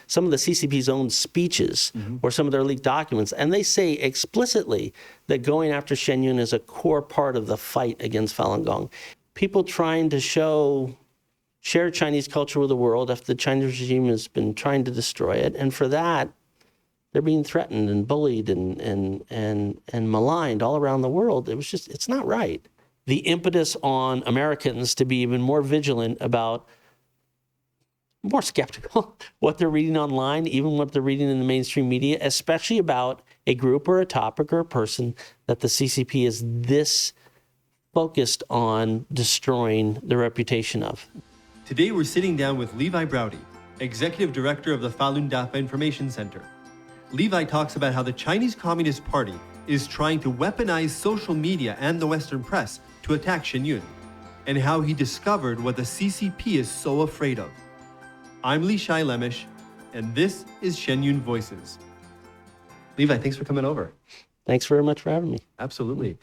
some of the CCP's own speeches or some of their leaked documents, and they say explicitly that going after Shen Yun is a core part of the fight against Falun Gong. People trying to share Chinese culture with the world after the Chinese regime has been trying to destroy it, and for that, they're being threatened and bullied and maligned all around the world. It's not right. The impetus on Americans to be even more vigilant about, more skeptical, what they're reading online, even what they're reading in the mainstream media, especially about a group or a topic or a person that the CCP is this focused on destroying the reputation of. Today we're sitting down with Levi Browde, Executive Director of the Falun Dafa Information Center. Levi talks about how the Chinese Communist Party is trying to weaponize social media and the Western press to attack Shen Yun, and how he discovered what the CCP is so afraid of. I'm Leeshai Lemish, and this is Shen Yun Voices. Levi, thanks for coming over. Thanks very much for having me. Absolutely.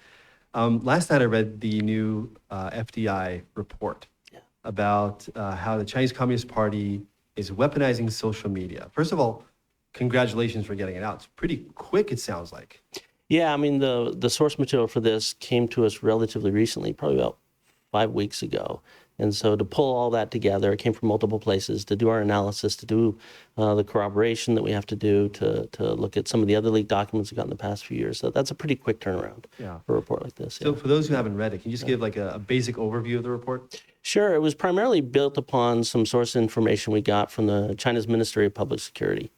Last night I read the new FDI report about how the Chinese Communist Party is weaponizing social media. First of all, congratulations for getting it out. It's pretty quick, it sounds like. Yeah, I mean, the source material for this came to us relatively recently, probably about 5 weeks ago. And so to pull all that together, it came from multiple places, to do our analysis, to do the corroboration that we have to do, to look at some of the other leaked documents we got in the past few years. So that's a pretty quick turnaround for a report like this. So for those who haven't read it, can you just give like a basic overview of the report? Sure. It was primarily built upon some source information we got from the China's Ministry of Public Security,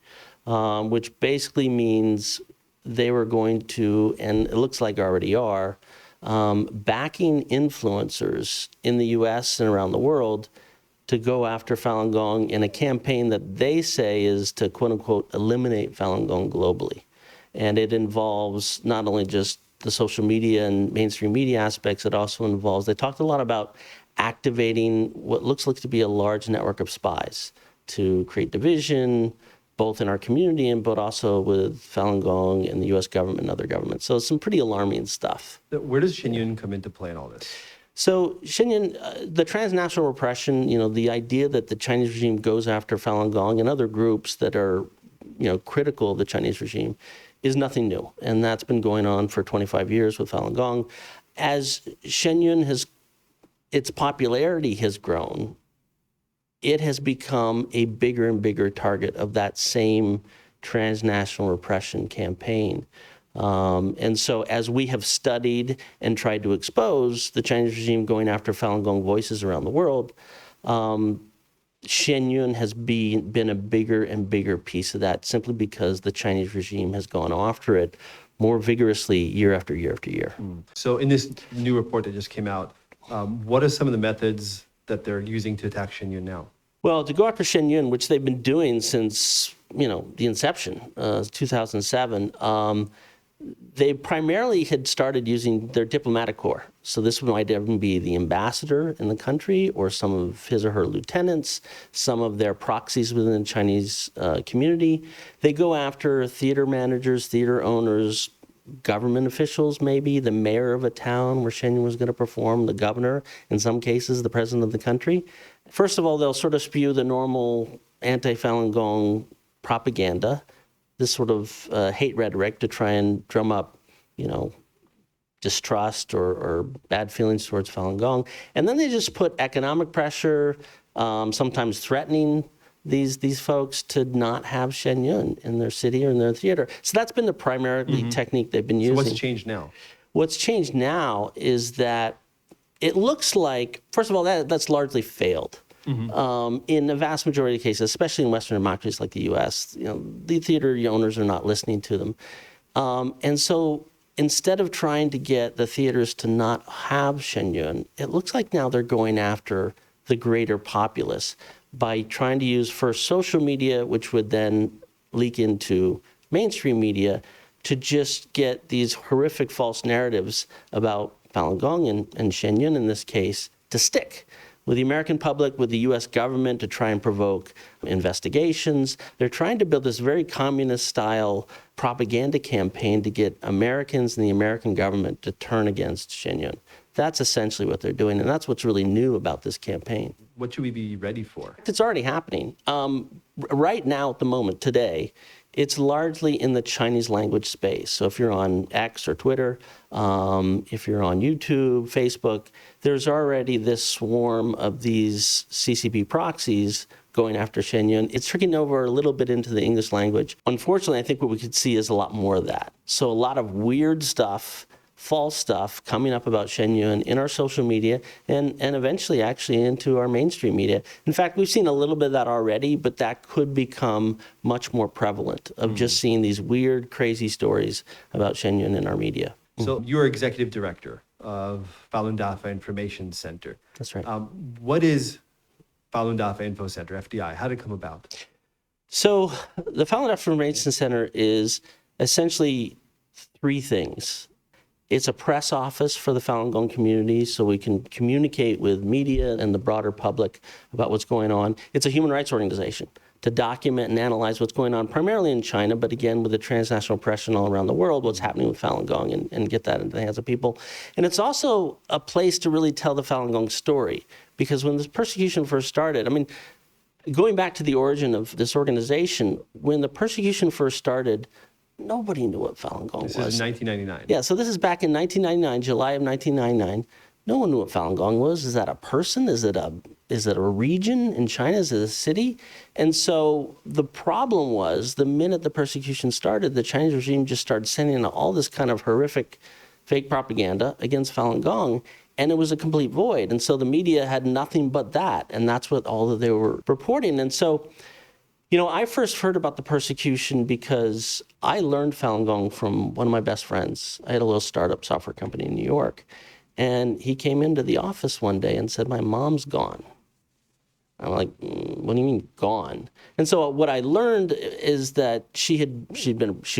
which basically means they were going to, and it looks like already are, backing influencers in the U.S. and around the world to go after Falun Gong in a campaign that they say is to, quote unquote, eliminate Falun Gong globally. And it involves not only just the social media and mainstream media aspects, it also involves, they talked a lot about activating what looks like to be a large network of spies to create division, both in our community and but also with Falun Gong and the U.S. government and other governments. So some pretty alarming stuff. Where does Shen Yun come into play in all this? So Shen Yun, the transnational repression, the idea that the Chinese regime goes after Falun Gong and other groups that are, critical of the Chinese regime is nothing new. And that's been going on for 25 years with Falun Gong. As Shen Yun its popularity has grown, it has become a bigger and bigger target of that same transnational repression campaign. And so as we have studied and tried to expose the Chinese regime going after Falun Gong voices around the world, Shen Yun has been a bigger and bigger piece of that simply because the Chinese regime has gone after it more vigorously year after year after year. So in this new report that just came out, what are some of the methods that they're using to attack Shen Yun now? Well, to go after Shen Yun, which they've been doing since, the inception, 2007, they primarily had started using their diplomatic corps. So this might even be the ambassador in the country or some of his or her lieutenants, some of their proxies within the Chinese community. They go after theater managers, theater owners, government officials, maybe the mayor of a town where Shen Yun was going to perform, the governor, in some cases, the president of the country. First of all, they'll sort of spew the normal anti-Falun Gong propaganda, this sort of hate rhetoric to try and drum up, distrust or bad feelings towards Falun Gong. And then they just put economic pressure, sometimes threatening these folks to not have Shen Yun in their city or in their theater. So that's been the primary technique they've been using. So what's changed now? What's changed now is that it looks like, first of all, that's largely failed. In the vast majority of cases, especially in Western democracies like the U.S., the theater owners are not listening to them. And so instead of trying to get the theaters to not have Shen Yun, it looks like now they're going after the greater populace by trying to use first social media, which would then leak into mainstream media, to just get these horrific false narratives about Falun Gong and Shen Yun in this case to stick with the American public, with the U.S. government, to try and provoke investigations. They're trying to build this very communist-style propaganda campaign to get Americans and the American government to turn against Shen Yun. That's essentially what they're doing, and that's what's really new about this campaign. What should we be ready for? It's already happening. right now at the moment, today, it's largely in the Chinese language space. So if you're on X or Twitter, if you're on YouTube, Facebook, there's already this swarm of these CCP proxies going after Shen Yun. It's trickling over a little bit into the English language. Unfortunately, I think what we could see is a lot more of that. So a lot of weird stuff, false stuff coming up about Shen Yun in our social media and eventually actually into our mainstream media. In fact, we've seen a little bit of that already, but that could become much more prevalent of just seeing these weird, crazy stories about Shen Yun in our media. So you're executive director of Falun Dafa Information Center. That's right. What is Falun Dafa Info Center, FDI? How did it come about? So the Falun Dafa Information Center is essentially three things. It's a press office for the Falun Gong community so we can communicate with media and the broader public about what's going on. It's a human rights organization to document and analyze what's going on, primarily in China, but again, with the transnational pressure all around the world, what's happening with Falun Gong and get that into the hands of people. And it's also a place to really tell the Falun Gong story, because when this persecution first started, I mean, going back to the origin of this organization, when the persecution first started, nobody knew what Falun Gong was. This is 1999. Yeah, so this is back in 1999, July of 1999. No one knew what Falun Gong was. Is that a person? Is it a region in China? Is it a city? And so the problem was, the minute the persecution started, the Chinese regime just started sending out all this kind of horrific fake propaganda against Falun Gong, and it was a complete void. And so the media had nothing but that, and that's what all that they were reporting. And so, you know, I first heard about the persecution because I learned Falun Gong from one of my best friends. I had a little startup software company in New York, and he came into the office one day and said, "My mom's gone." I'm like, "What do you mean gone?" And so what I learned is that she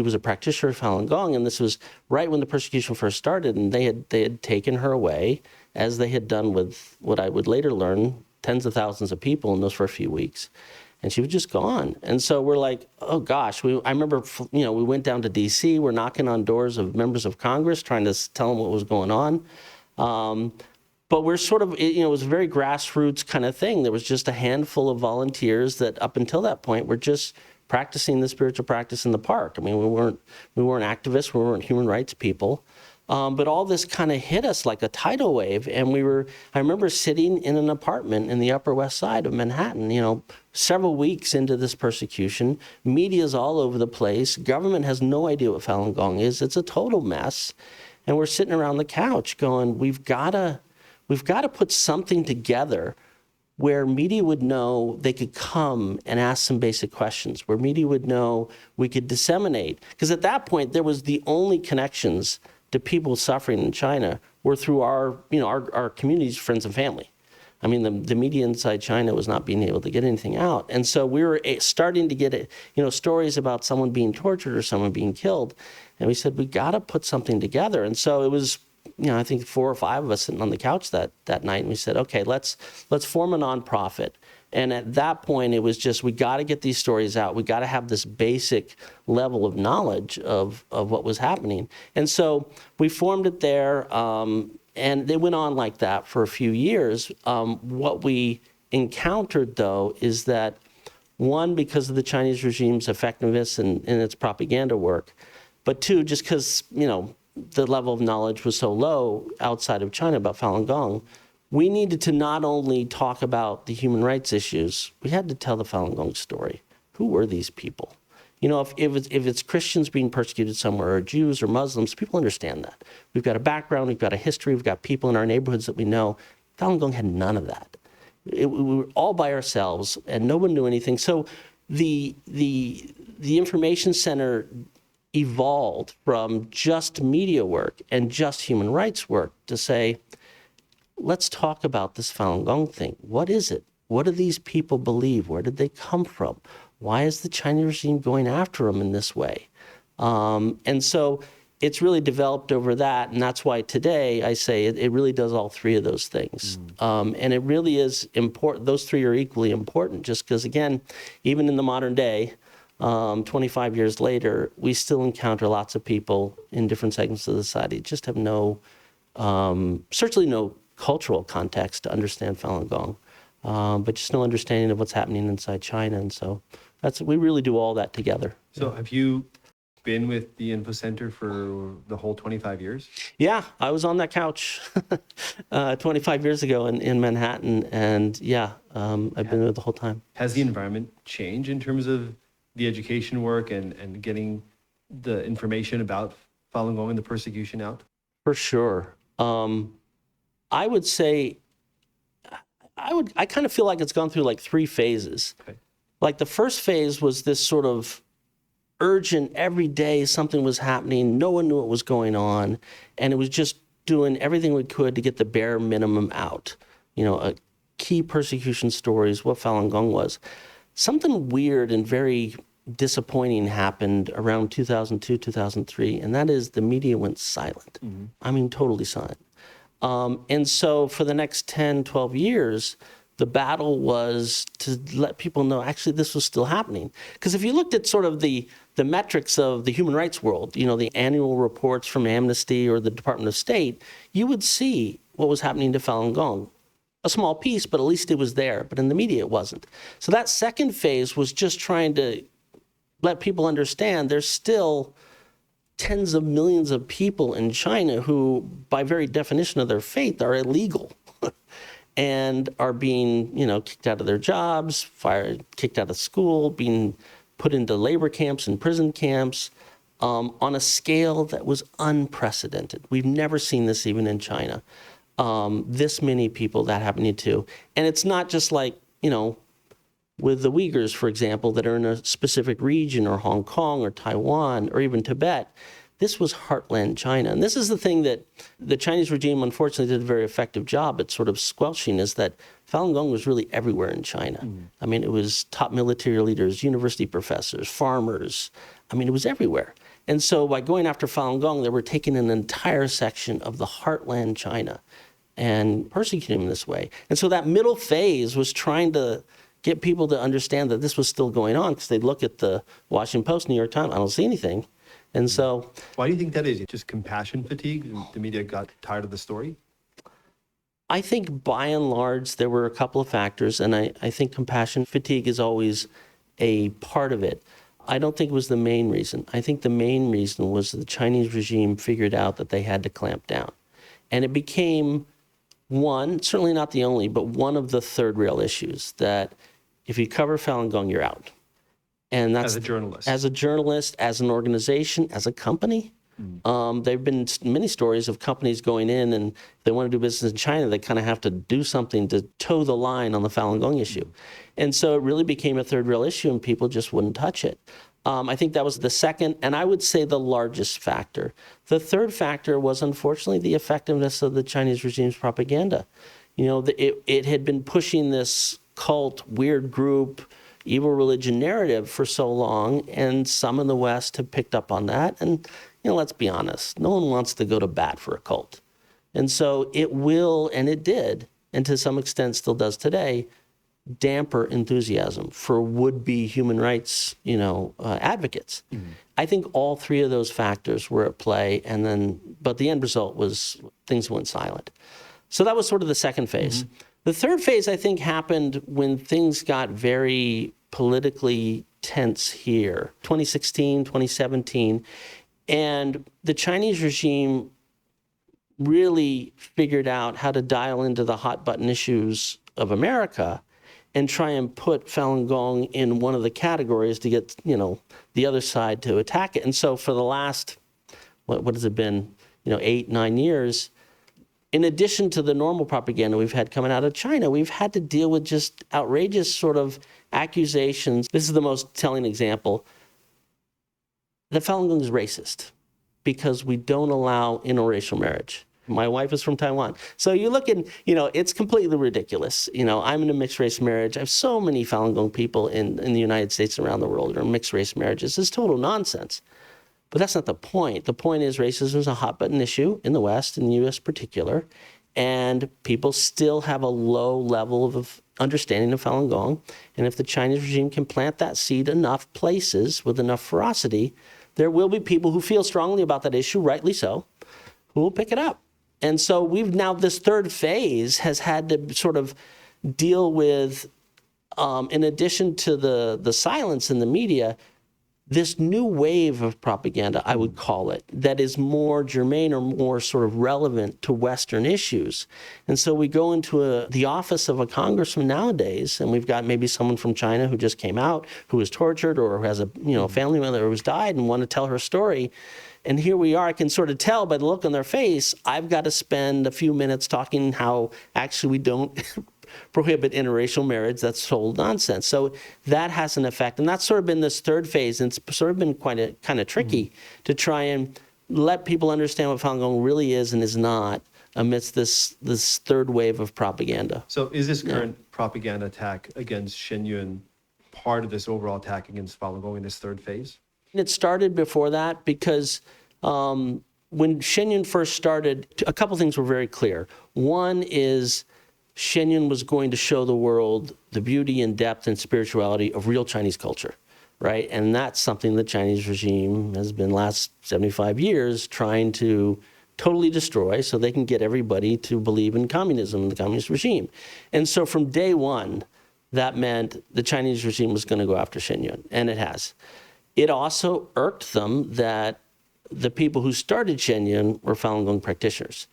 was a practitioner of Falun Gong, and this was right when the persecution first started, and they had taken her away, as they had done with what I would later learn, tens of thousands of people, and those for a few weeks. And she was just gone. And so we're like, oh gosh, I remember, we went down to DC, we're knocking on doors of members of Congress, trying to tell them what was going on. But we're sort of, it was a very grassroots kind of thing. There was just a handful of volunteers that up until that point were just practicing the spiritual practice in the park. I mean, we weren't activists, we weren't human rights people. But all this kind of hit us like a tidal wave. And I remember sitting in an apartment in the Upper West Side of Manhattan, several weeks into this persecution. Media's all over the place. Government has no idea what Falun Gong is. It's a total mess. And we're sitting around the couch going, we've got to put something together where media would know they could come and ask some basic questions, where media would know we could disseminate. Because at that point, there was the only connections to people suffering in China were through our communities, friends and family. I mean, the media inside China was not being able to get anything out. And so we were starting to get, stories about someone being tortured or someone being killed. And we said, we got to put something together. And so it was, I think 4 or 5 of us sitting on the couch that night. And we said, okay, let's form a nonprofit. And at that point, it was just, we got to get these stories out. We got to have this basic level of knowledge of what was happening. And so we formed it there, and it went on like that for a few years. What we encountered, though, is that, one, because of the Chinese regime's effectiveness in its propaganda work, but two, just because, the level of knowledge was so low outside of China about Falun Gong, we needed to not only talk about the human rights issues, we had to tell the Falun Gong story. Who were these people? If it's Christians being persecuted somewhere, or Jews or Muslims, people understand that. We've got a background, we've got a history, we've got people in our neighborhoods that we know. Falun Gong had none of that. We were all by ourselves, and no one knew anything. So the information center evolved from just media work and just human rights work to say, let's talk about this Falun Gong thing. What is it? What do these people believe? Where did they come from? Why is the Chinese regime going after them in this way? And so it's really developed over that, and that's why today I say it really does all three of those things. And it really is important. Those three are equally important, just because, again, even in the modern day, 25 years later, we still encounter lots of people in different segments of the society just have certainly no cultural context to understand Falun Gong, but just no understanding of what's happening inside China. And so we really do all that together. So have you been with the Info Center for the whole 25 years? Yeah, I was on that couch 25 years ago in Manhattan, and I've been there the whole time. Has the environment changed in terms of the education work and getting the information about Falun Gong and the persecution out? For sure. I would say, I kind of feel like it's gone through like 3 phases. Okay. Like the first phase was this sort of urgent, every day something was happening, no one knew what was going on, and it was just doing everything we could to get the bare minimum out. Key persecution stories, what Falun Gong was. Something weird and very disappointing happened around 2002, 2003, and that is the media went silent. Mm-hmm. I mean, totally silent. And so for the next 10, 12 years, the battle was to let people know actually this was still happening. Because if you looked at sort of the metrics of the human rights world, the annual reports from Amnesty or the Department of State, you would see what was happening to Falun Gong. A small piece, but at least it was there. But in the media, it wasn't. So that second phase was just trying to let people understand there's still tens of millions of people in China who, by very definition of their faith, are illegal. And are being, kicked out of their jobs, fired, kicked out of school, being put into labor camps and prison camps on a scale that was unprecedented. We've never seen this even in China. This many people that happening to. And it's not just like, with the Uyghurs, for example, that are in a specific region, or Hong Kong or Taiwan or even Tibet. This was heartland China. And this is the thing that the Chinese regime, unfortunately, did a very effective job at sort of squelching, is that Falun Gong was really everywhere in China. Mm. I mean, it was top military leaders, university professors, farmers. I mean, it was everywhere. And so by going after Falun Gong, they were taking an entire section of the heartland China and persecuting them this way. And so that middle phase was trying to get people to understand that this was still going on, because they'd look at the Washington Post, New York Times, I don't see anything. And so, why do you think that is? Just compassion fatigue? The media got tired of the story? I think by and large, there were a couple of factors, and I think compassion fatigue is always a part of it. I don't think it was the main reason. I think the main reason was the Chinese regime figured out that they had to clamp down. And it became one, certainly not the only, but one of the third rail issues, that if you cover Falun Gong, you're out. And that's as a journalist, as an organization, as a company. There have been many stories of companies going in, and if they want to do business in China, they kind of have to do something to toe the line on the Falun Gong issue. And so it really became a third rail issue, and people just wouldn't touch it. I think that was the second, and I would say the largest factor. The third factor was, unfortunately, the effectiveness of the Chinese regime's propaganda. It had been pushing this cult, weird group, evil religion narrative for so long, and some in the West have picked up on that. And, let's be honest, no one wants to go to bat for a cult. And so it will, and it did, and to some extent still does today, damper enthusiasm for would-be human rights, advocates. Mm-hmm. I think all 3 of those factors were at play, but the end result was things went silent. So that was sort of the second phase. Mm-hmm. The third phase, I think, happened when things got very politically tense here, 2016, 2017. And the Chinese regime really figured out how to dial into the hot button issues of America and try and put Falun Gong in one of the categories to get, the other side to attack it. And so for the last, what has it been, 8, 9 years, in addition to the normal propaganda we've had coming out of China, we've had to deal with just outrageous sort of accusations. This is the most telling example. The Falun Gong is racist because we don't allow interracial marriage. My wife is from Taiwan. So you look at, it's completely ridiculous. I'm in a mixed race marriage. I have so many Falun Gong people in the United States and around the world that are in mixed race marriages. It's total nonsense. But that's not the point. The point is racism is a hot button issue in the West, in the U.S. particular, and people still have a low level of understanding of Falun Gong. And if the Chinese regime can plant that seed enough places with enough ferocity, there will be people who feel strongly about that issue, rightly so, who will pick it up. And so we've now, this third phase has had to sort of deal with in addition to the silence in the media, this new wave of propaganda, I would call it, that is more germane or more sort of relevant to Western issues. And so we go into the office of a congressman nowadays, and we've got maybe someone from China who just came out, who was tortured, or who has a family member who's died and want to tell her story. And here we are, I can sort of tell by the look on their face, I've got to spend a few minutes talking how actually we don't prohibit interracial marriage. That's total nonsense. So that has an effect. And that's sort of been this third phase. And it's sort of been kind of tricky to try and let people understand what Falun Gong really is and is not amidst this third wave of propaganda. So is this current propaganda attack against Shen Yun part of this overall attack against Falun Gong in this third phase? It started before that because when Shen Yun first started, a couple things were very clear. One is Shen Yun was going to show the world the beauty and depth and spirituality of real Chinese culture, right? And that's something the Chinese regime has been last 75 years trying to totally destroy so they can get everybody to believe in communism and the communist regime. And so from day one, that meant the Chinese regime was going to go after Shen Yun, and it has. It also irked them that the people who started Shen Yun were Falun Gong practitioners.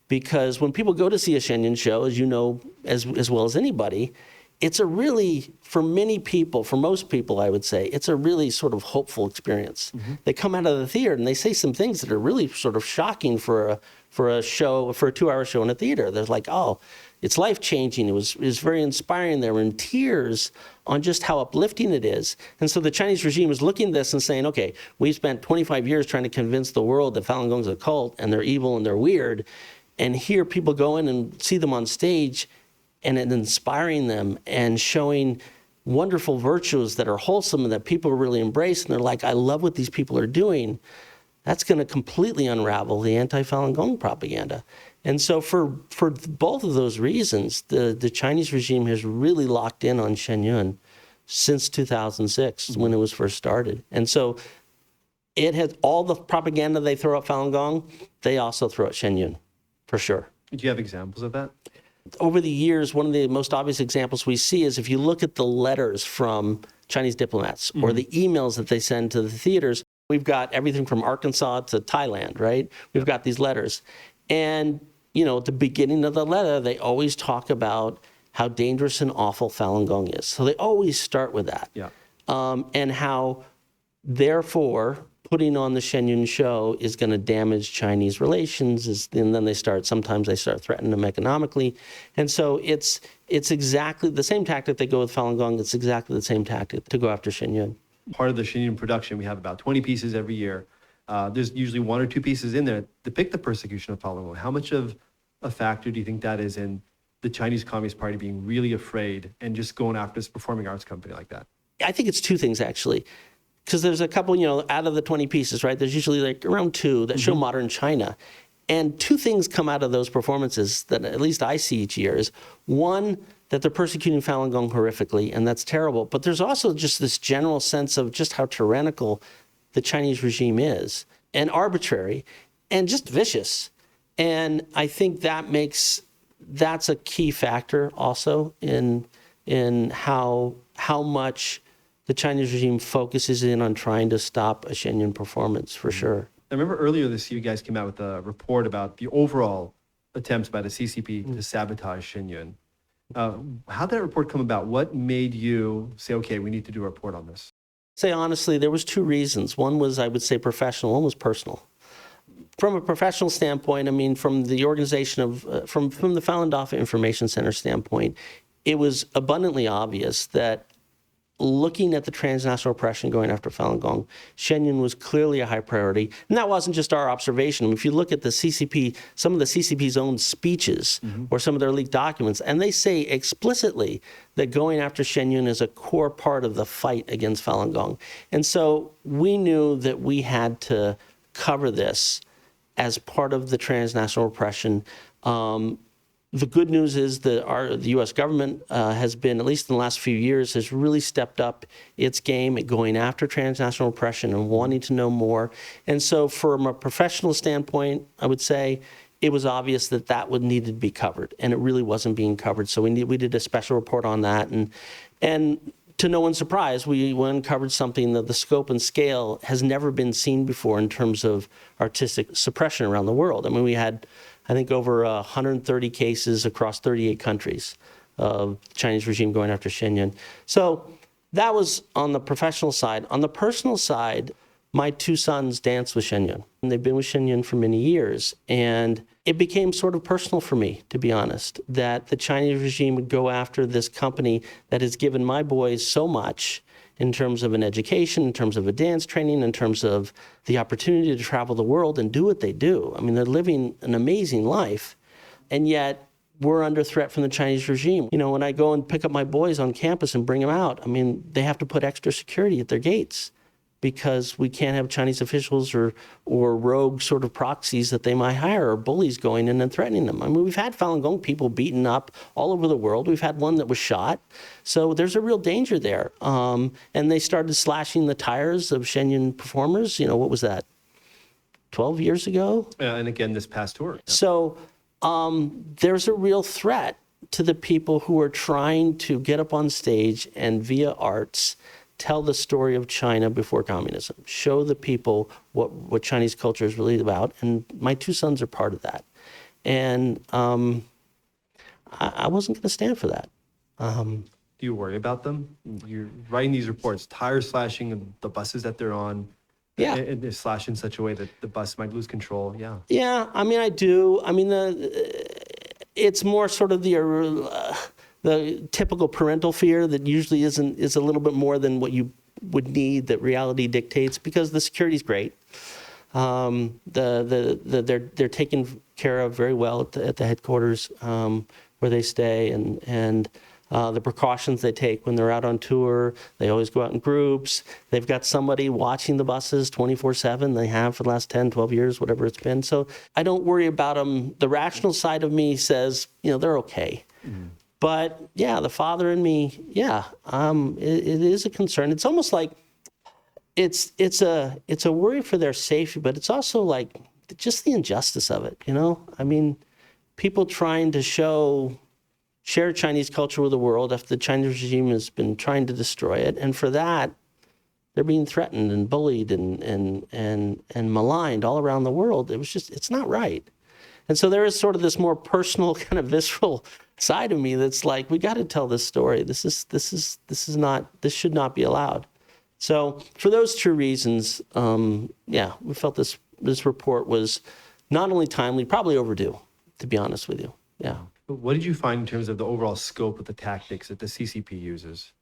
Because when people go to see a Shen Yun show, as you know as well as anybody, it's a really, for many people, for most people, I would say, it's a really sort of hopeful experience. They come out of the theater and they say some things that are really sort of shocking for a 2-hour show in a theater. They're like, oh, it's life-changing. It was very inspiring. They were in tears on just how uplifting it is. And so the Chinese regime is looking at this and saying, okay, we spent 25 years trying to convince the world that Falun Gong is a cult and they're evil and they're weird. And here people go in and see them on stage and it inspiring them and showing wonderful virtues that are wholesome and that people really embrace. And they're like, I love what these people are doing. That's going to completely unravel the anti-Falun Gong propaganda. And so for both of those reasons, the Chinese regime has really locked in on Shen Yun since 2006 when it was first started. And so it has all the propaganda they throw at Falun Gong, they also throw at Shen Yun. For sure. Do you have examples of that? Over the years, one of the most obvious examples we see is if you look at the letters from Chinese diplomats or the emails that they send to the theaters, we've got everything from Arkansas to Thailand, right? We've got these letters. And, at the beginning of the letter, they always talk about how dangerous and awful Falun Gong is. So they always start with that. Yeah. And how, therefore, putting on the Shen Yun show is going to damage Chinese relations, and then sometimes they start threatening them economically. And so it's exactly the same tactic they go with Falun Gong. It's exactly the same tactic to go after Shen Yun. Part of the Shen Yun production, we have about 20 pieces every year. There's usually 1 or 2 pieces in there that depict the persecution of Falun Gong. How much of a factor do you think that is in the Chinese Communist Party being really afraid and just going after this performing arts company like that? I think it's 2 things, actually. Because there's a couple, out of the 20 pieces, right? There's usually like around 2 that show modern China. And 2 things come out of those performances that at least I see each year is, one, that they're persecuting Falun Gong horrifically, and that's terrible. But there's also just this general sense of just how tyrannical the Chinese regime is, and arbitrary, and just vicious. And I think that's a key factor also in how much the Chinese regime focuses in on trying to stop a Shen Yun performance, for sure. I remember earlier this year, you guys came out with a report about the overall attempts by the CCP to sabotage Shen Yun. How did that report come about? What made you say, okay, we need to do a report on this? Say honestly, there was 2 reasons. One was, I would say, professional. One was personal. From a professional standpoint, I mean, from the organization of, from the Falun Dafa Information Center standpoint, it was abundantly obvious that looking at the transnational oppression going after Falun Gong, Shen Yun was clearly a high priority. And that wasn't just our observation. If you look at the CCP, some of the CCP's own speeches or some of their leaked documents, and they say explicitly that going after Shen Yun is a core part of the fight against Falun Gong. And so we knew that we had to cover this as part of the transnational oppression. The good news is that the U.S. government has been, at least in the last few years, has really stepped up its game at going after transnational oppression and wanting to know more. And so from a professional standpoint, I would say it was obvious that that would need to be covered, and it really wasn't being covered. So we did a special report on that, and to no one's surprise, we uncovered something that the scope and scale has never been seen before in terms of artistic suppression around the world. I mean, we had, I think, over 130 cases across 38 countries of the Chinese regime going after Shen Yun. So that was on the professional side. On the personal side, my two sons danced with Shen Yun, and they've been with Shen Yun for many years. And it became sort of personal for me, to be honest, that the Chinese regime would go after this company that has given my boys so much in terms of an education, in terms of a dance training, in terms of the opportunity to travel the world and do what they do. I mean, they're living an amazing life, and yet we're under threat from the Chinese regime. You know, when I go and pick up my boys on campus and bring them out, I mean, they have to put extra security at their gates because we can't have Chinese officials or rogue sort of proxies that they might hire or bullies going in and threatening them. I mean, we've had Falun Gong people beaten up all over the world. We've had one that was shot. So there's a real danger there. And they started slashing the tires of Shen Yun performers. You know, what was that, 12 years ago? And again, this past tour. So there's a real threat to the people who are trying to get up on stage and via arts tell the story of China before communism, show the people what Chinese culture is really about. And my two sons are part of that. And I wasn't going to stand for that. Do you worry about them? You're writing these reports, tire slashing of the buses that they're on. Yeah. And they slash in such a way that the bus might lose control. Yeah. Yeah, I mean, I do. I mean, it's more sort of the typical parental fear that usually is a little bit more than what you would need, that reality dictates, because the security's great. They're taken care of very well at the headquarters where they stay, and the precautions they take when they're out on tour. They always go out in groups. They've got somebody watching the buses 24/7. They have for the last 10, 12 years, whatever it's been. So I don't worry about them. The rational side of me says, you know, they're okay. Mm-hmm. But yeah, the father in me, yeah, it is a concern. It's almost like it's a worry for their safety, but it's also like just the injustice of it, you know? I mean, people trying to share Chinese culture with the world after the Chinese regime has been trying to destroy it, and for that, they're being threatened and bullied and maligned all around the world. It's not right. And so there is sort of this more personal, kind of visceral side of me that's like, we got to tell this story. This should not be allowed. So for those two reasons, yeah, we felt this report was not only timely, probably overdue, to be honest with you. Yeah. What did you find in terms of the overall scope of the tactics that the CCP uses?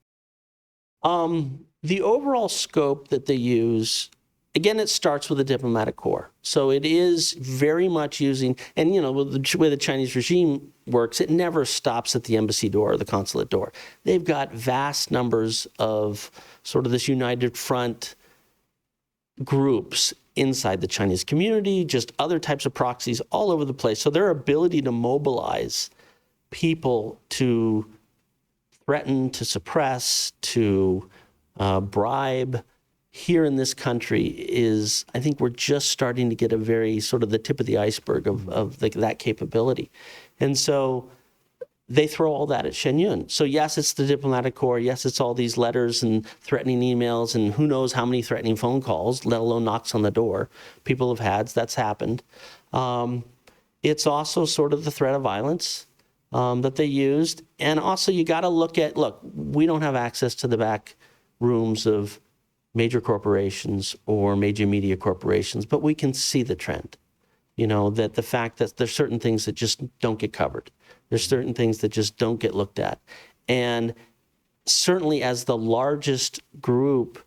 The overall scope that they use, again, it starts with the diplomatic corps. So it is very much using, and you know, with the way the Chinese regime works, it never stops at the embassy door or the consulate door. They've got vast numbers of sort of this united front groups inside the Chinese community, just other types of proxies all over the place. So their ability to mobilize people to threaten, to suppress, to bribe here in this country is, I think we're just starting to get a very sort of the tip of the iceberg of that capability. And so they throw all that at Shen Yun. So yes, it's the diplomatic corps. Yes, it's all these letters and threatening emails and who knows how many threatening phone calls, let alone knocks on the door people have had. That's happened. It's also sort of the threat of violence that they used. And also you got to look, we don't have access to the back rooms of major corporations or major media corporations, but we can see the trend. You know, that the fact that there's certain things that just don't get covered. There's certain things that just don't get looked at. And certainly as the largest group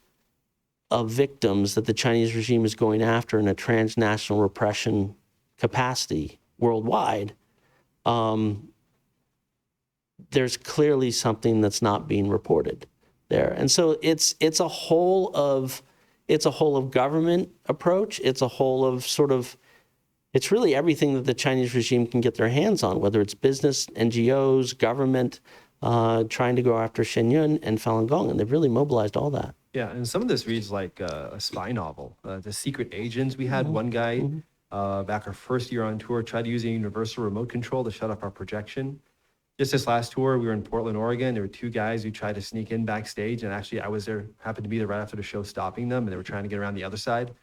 of victims that the Chinese regime is going after in a transnational repression capacity worldwide, there's clearly something that's not being reported there. And so it's a whole of government approach. It's a whole of sort of, it's really everything that the Chinese regime can get their hands on, whether it's business, NGOs, government, trying to go after Shen Yun and Falun Gong, and they've really mobilized all that. Yeah, and some of this reads like a spy novel. The secret agents, we had one guy back our first year on tour, tried using universal remote control to shut off our projection. Just this last tour, we were in Portland, Oregon. There were two guys who tried to sneak in backstage, and actually I was there, happened to be there right after the show, stopping them, and they were trying to get around the other side.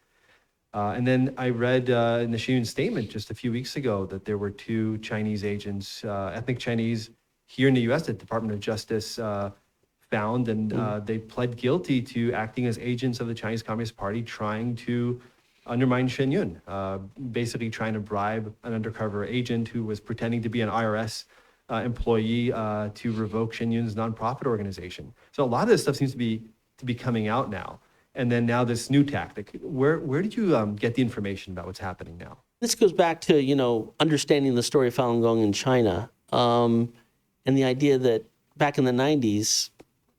And then I read in the Shen Yun statement just a few weeks ago that there were two Chinese agents, ethnic Chinese, here in the U.S. that the Department of Justice found, and they pled guilty to acting as agents of the Chinese Communist Party, trying to undermine Shen Yun, basically trying to bribe an undercover agent who was pretending to be an IRS employee to revoke Shen Yun's nonprofit organization. So a lot of this stuff seems to be coming out now. And then now this new tactic. Where did you get the information about what's happening now? This goes back to, understanding the story of Falun Gong in China, and the idea that back in the 90s,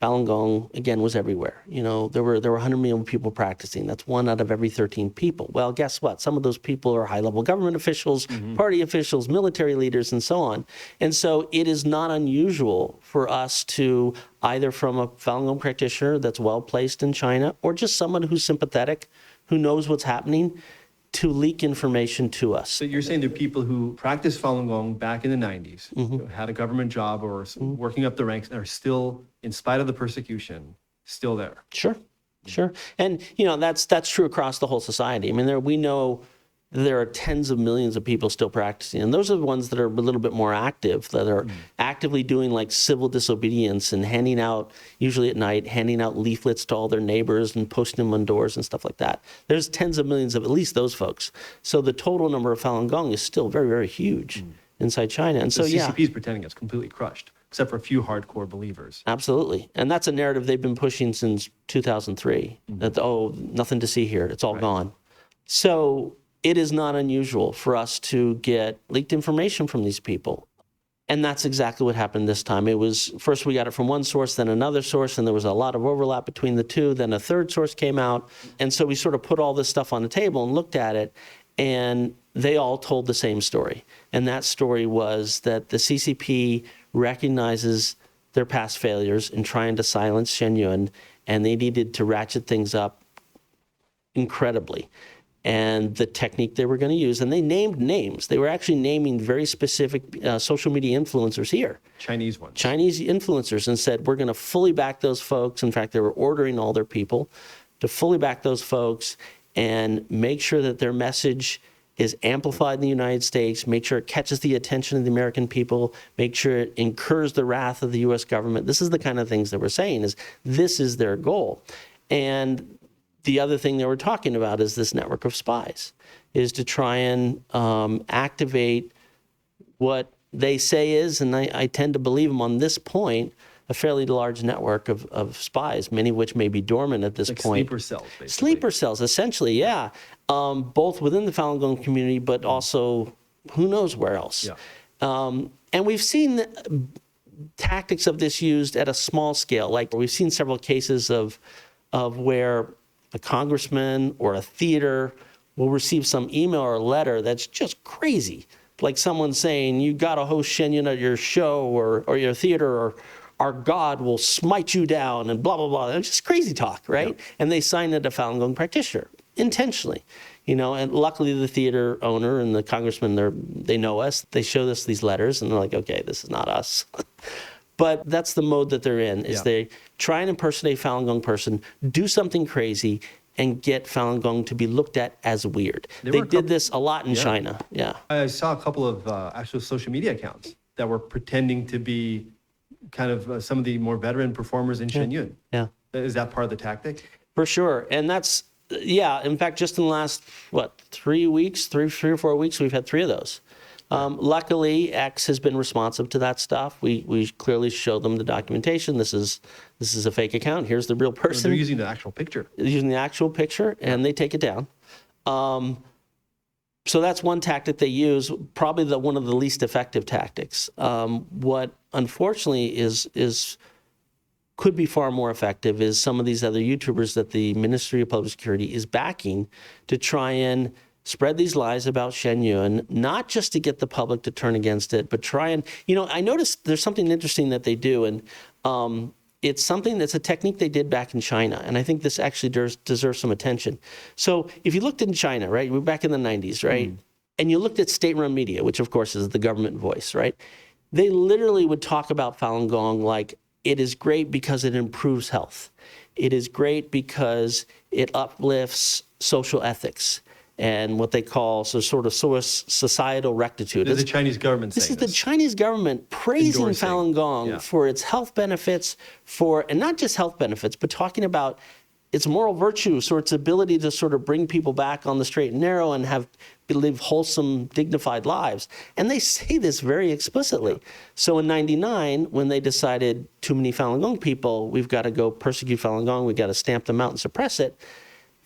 Falun Gong, again, was everywhere. There were 100 million people practicing. That's 1 out of every 13 people. Well, guess what? Some of those people are high-level government officials, party officials, military leaders, and so on. And so it is not unusual for us to, either from a Falun Gong practitioner that's well-placed in China, or just someone who's sympathetic, who knows what's happening, to leak information to us. So you're saying there are people who practiced Falun Gong back in the 90s, had a government job or working up the ranks, and are still, in spite of the persecution, still there. Sure. And, that's true across the whole society. I mean, we know there are tens of millions of people still practicing. And those are the ones that are a little bit more active, that are actively doing like civil disobedience and handing out, usually at night, handing out leaflets to all their neighbors and posting them on doors and stuff like that. There's tens of millions of at least those folks. So the total number of Falun Gong is still very, very huge inside China. And so, the CCP is pretending it's completely crushed, except for a few hardcore believers. Absolutely. And that's a narrative they've been pushing since 2003, that, nothing to see here. It's all gone. So it is not unusual for us to get leaked information from these people. And that's exactly what happened this time. It was, first we got it from one source, then another source, and there was a lot of overlap between the two. Then a third source came out. And so we sort of put all this stuff on the table and looked at it, and they all told the same story. And that story was that the CCP recognizes their past failures in trying to silence Shen Yun, and they needed to ratchet things up incredibly. And the technique they were going to use, and they named names. They were actually naming very specific social media influencers here. Chinese ones. Chinese influencers, and said, we're going to fully back those folks. In fact, they were ordering all their people to fully back those folks and make sure that their message is amplified in the United States, make sure it catches the attention of the American people, make sure it incurs the wrath of the U.S. government. This is the kind of things that we're saying, is this is their goal. And the other thing they were talking about is this network of spies, is to try and activate what they say is, and I tend to believe them on this point, a fairly large network of spies, many of which may be dormant at this point. Sleeper cells, basically. Sleeper cells, essentially, yeah. Both within the Falun Gong community, but also who knows where else. Yeah. And we've seen tactics of this used at a small scale. Like we've seen several cases of where a congressman or a theater will receive some email or letter that's just crazy. Like someone saying, you got to host Shen Yun at your show or your theater, or our God will smite you down, and blah, blah, blah. It's just crazy talk, right? Yep. And they sign it a Falun Gong practitioner intentionally, and luckily the theater owner and the congressman, they know us. They show us these letters and they're like, okay, this is not us. But that's the mode that they're in, is they try and impersonate a Falun Gong person, do something crazy, and get Falun Gong to be looked at as weird. They did this a lot in China. Yeah. I saw a couple of actual social media accounts that were pretending to be kind of some of the more veteran performers in Shen Yun. Yeah. Is that part of the tactic? For sure. And that's, in fact, just in the last, 3 or 4 weeks, we've had 3 of those. Luckily, X has been responsive to that stuff. We clearly show them the documentation. This is a fake account. Here's the real person. They're using the actual picture. They're using the actual picture, and they take it down. So that's one tactic they use, probably one of the least effective tactics. What unfortunately could be far more effective is some of these other YouTubers that the Ministry of Public Security is backing to try and spread these lies about Shen Yun, not just to get the public to turn against it, but try and, I noticed there's something interesting that they do, and it's something that's a technique they did back in China. And I think this actually deserves some attention. So if you looked in China, right, we're back in the 90s, right? And you looked at state-run media, which of course is the government voice, right? They literally would talk about Falun Gong like it is great because it improves health. It is great because it uplifts social ethics and what they call sort of societal rectitude. This is the Chinese government saying this. This is the Chinese government praising endorsing Falun Gong for its health benefits, and not just health benefits, but talking about its moral virtue, so its ability to sort of bring people back on the straight and narrow and live wholesome, dignified lives. And they say this very explicitly. So in 99, when they decided too many Falun Gong people, we've got to go persecute Falun Gong, we've got to stamp them out and suppress it,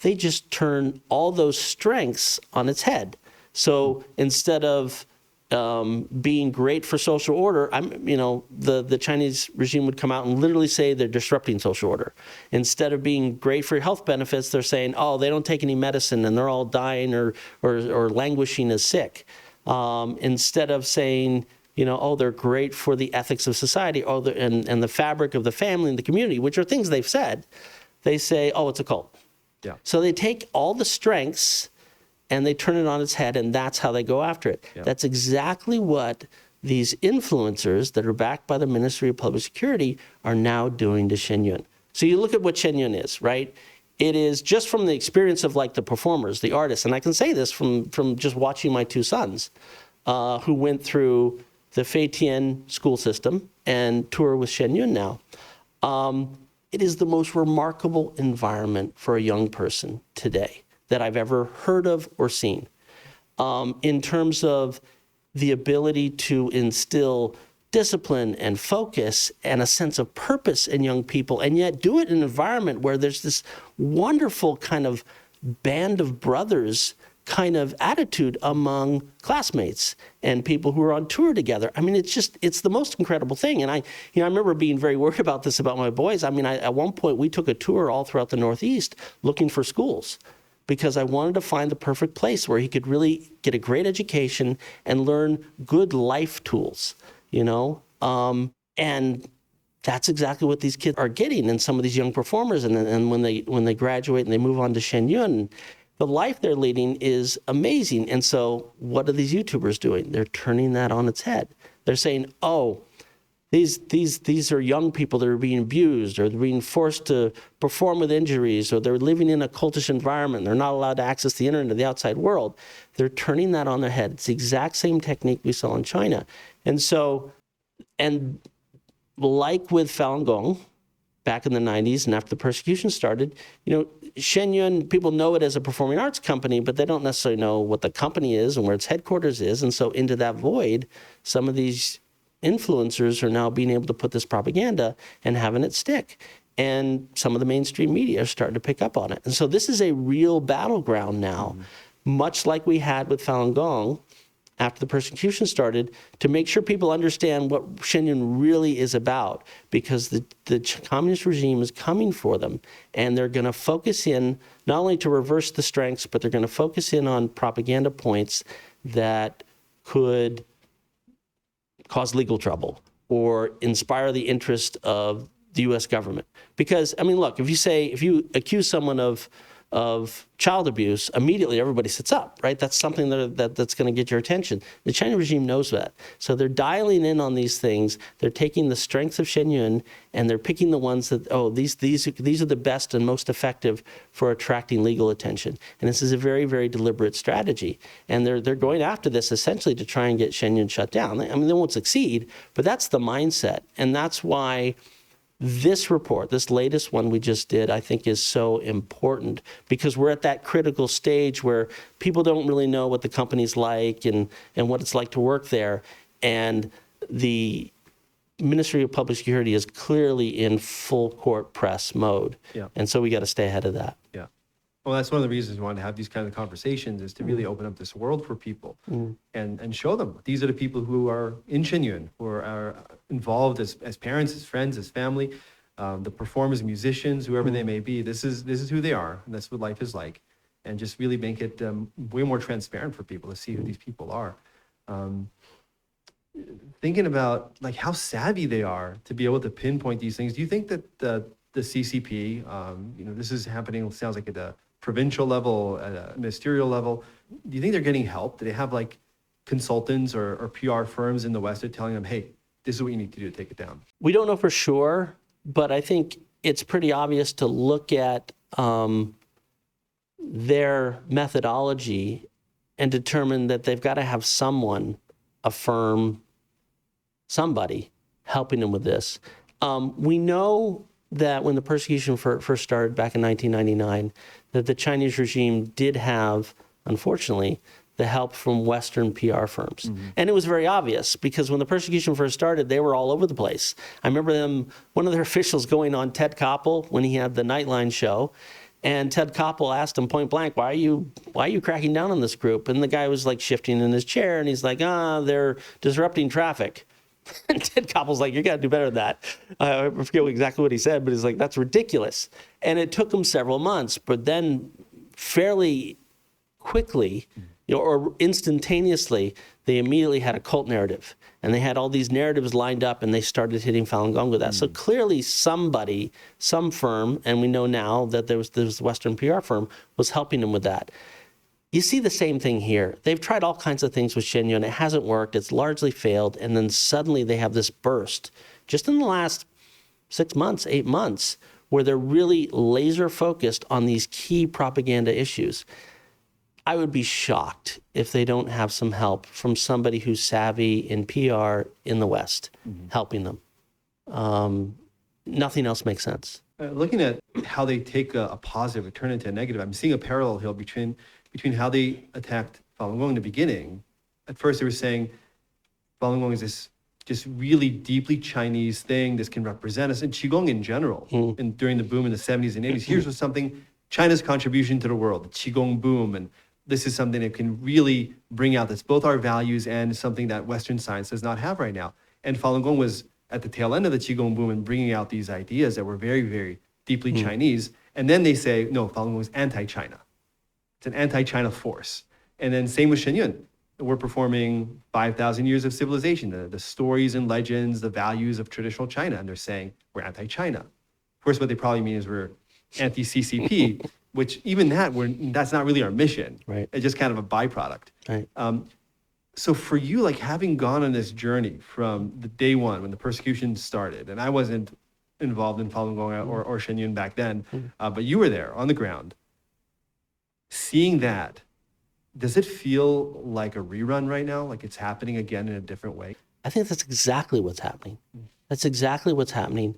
they just turn all those strengths on its head. So instead of being great for social order, the Chinese regime would come out and literally say they're disrupting social order. Instead of being great for health benefits, they're saying, oh, they don't take any medicine and they're all dying or languishing as sick. Instead of saying, oh, they're great for the ethics of society, and the fabric of the family and the community, which are things they've said, they say, oh, it's a cult. Yeah. So they take all the strengths and they turn it on its head, and that's how they go after it. Yeah. That's exactly what these influencers that are backed by the Ministry of Public Security are now doing to Shen Yun. So you look at what Shen Yun is, right? It is just from the experience of like the performers, the artists, and I can say this from just watching my two sons who went through the Fei Tian school system and tour with Shen Yun now. It is the most remarkable environment for a young person today that I've ever heard of or seen, in terms of the ability to instill discipline and focus and a sense of purpose in young people, and yet do it in an environment where there's this wonderful kind of band of brothers kind of attitude among classmates and people who are on tour together. I mean, it's the most incredible thing. And I remember being very worried about this about my boys. I mean, at one point we took a tour all throughout the Northeast looking for schools, because I wanted to find the perfect place where he could really get a great education and learn good life tools, and that's exactly what these kids are getting, and some of these young performers. And when they graduate and they move on to Shen Yun, the life they're leading is amazing. And so what are these YouTubers doing? They're turning that on its head. They're saying, oh, these are young people that are being abused, or they're being forced to perform with injuries, or they're living in a cultish environment. They're not allowed to access the internet or the outside world. They're turning that on their head. It's the exact same technique we saw in China. And so, and like with Falun Gong back in the 90s and after the persecution started, Shen Yun, people know it as a performing arts company, but they don't necessarily know what the company is and where its headquarters is. And so into that void, some of these influencers are now being able to put this propaganda and having it stick. And some of the mainstream media are starting to pick up on it. And so this is a real battleground now, much like we had with Falun Gong after the persecution started, to make sure people understand what Shen Yun really is about, because the communist regime is coming for them. And they're going to focus in not only to reverse the strengths, but they're going to focus in on propaganda points that could cause legal trouble or inspire the interest of the U.S. government. Because, I mean, look, if you accuse someone of child abuse, immediately everybody sits up, right? That's something that's going to get your attention. The Chinese regime knows that. So they're dialing in on these things. They're taking the strengths of Shen Yun and they're picking the ones that, these are the best and most effective for attracting legal attention. And this is a very, very deliberate strategy. And they're going after this essentially to try and get Shen Yun shut down. I mean, they won't succeed, but that's the mindset. And that's why this report, this latest one we just did, I think is so important, because we're at that critical stage where people don't really know what the company's like and what it's like to work there. And the Ministry of Public Security is clearly in full court press mode. Yeah. And so we got to stay ahead of that. Yeah. Well, that's one of the reasons we wanted to have these kind of conversations, is to really open up this world for people and show them these are the people who are in Shen Yun, who are involved as parents, as friends, as family, the performers, musicians, whoever they may be. This is who they are, and that's what life is like. And just really make it way more transparent for people to see who these people are. thinking about like how savvy they are to be able to pinpoint these things. Do you think that the CCP, this is happening, sounds like at the provincial level, at a ministerial level. Do you think they're getting help? Do they have like consultants or PR firms in the West that are telling them, hey, this is what you need to do to take it down? We don't know for sure, but I think it's pretty obvious to look at their methodology and determine that they've got to have someone, a firm, somebody helping them with this. We know that when the persecution first started back in 1999, that the Chinese regime did have, unfortunately, the help from Western PR firms. Mm-hmm. And it was very obvious because when the persecution first started, they were all over the place. I remember one of their officials going on Ted Koppel when he had the Nightline show, and Ted Koppel asked him point blank, why are you cracking down on this group? And the guy was like shifting in his chair and he's like, they're disrupting traffic. And Ted Koppel's like, you got to do better than that. I forget exactly what he said, but he's like, that's ridiculous. And it took him several months, but then fairly quickly, or instantaneously, they immediately had a cult narrative. And they had all these narratives lined up and they started hitting Falun Gong with that. So clearly somebody, some firm, and we know now that there was this Western PR firm, was helping them with that. You see the same thing here. They've tried all kinds of things with Shen Yun. It hasn't worked. It's largely failed. And then suddenly they have this burst, just in the last 6 months, 8 months, where they're really laser focused on these key propaganda issues. I would be shocked if they don't have some help from somebody who's savvy in PR in the West, helping them. Nothing else makes sense. Looking at how they take a positive and turn it into a negative, I'm seeing a parallel here between how they attacked Falun Gong in the beginning. At first, they were saying Falun Gong is this just really deeply Chinese thing. This can represent us, and Qigong in general. And during the boom in the 70s and 80s, here's something, China's contribution to the world, the Qigong boom, and this is something that can really bring out that's both our values and something that Western science does not have right now. And Falun Gong was at the tail end of the Qigong boom and bringing out these ideas that were very, very deeply Chinese. And then they say, no, Falun Gong is anti-China. It's an anti-China force. And then same with Shen Yun. We're performing 5,000 years of civilization, the stories and legends, the values of traditional China. And they're saying we're anti-China. Of course, what they probably mean is we're anti-CCP, which even that's not really our mission. Right. It's just kind of a byproduct. Right. So for you, like having gone on this journey from the day one when the persecution started, and I wasn't involved in Falun Gong or Shen Yun back then, but you were there on the ground, seeing that, does it feel like a rerun right now? Like it's happening again in a different way? I think that's exactly what's happening. That's exactly what's happening.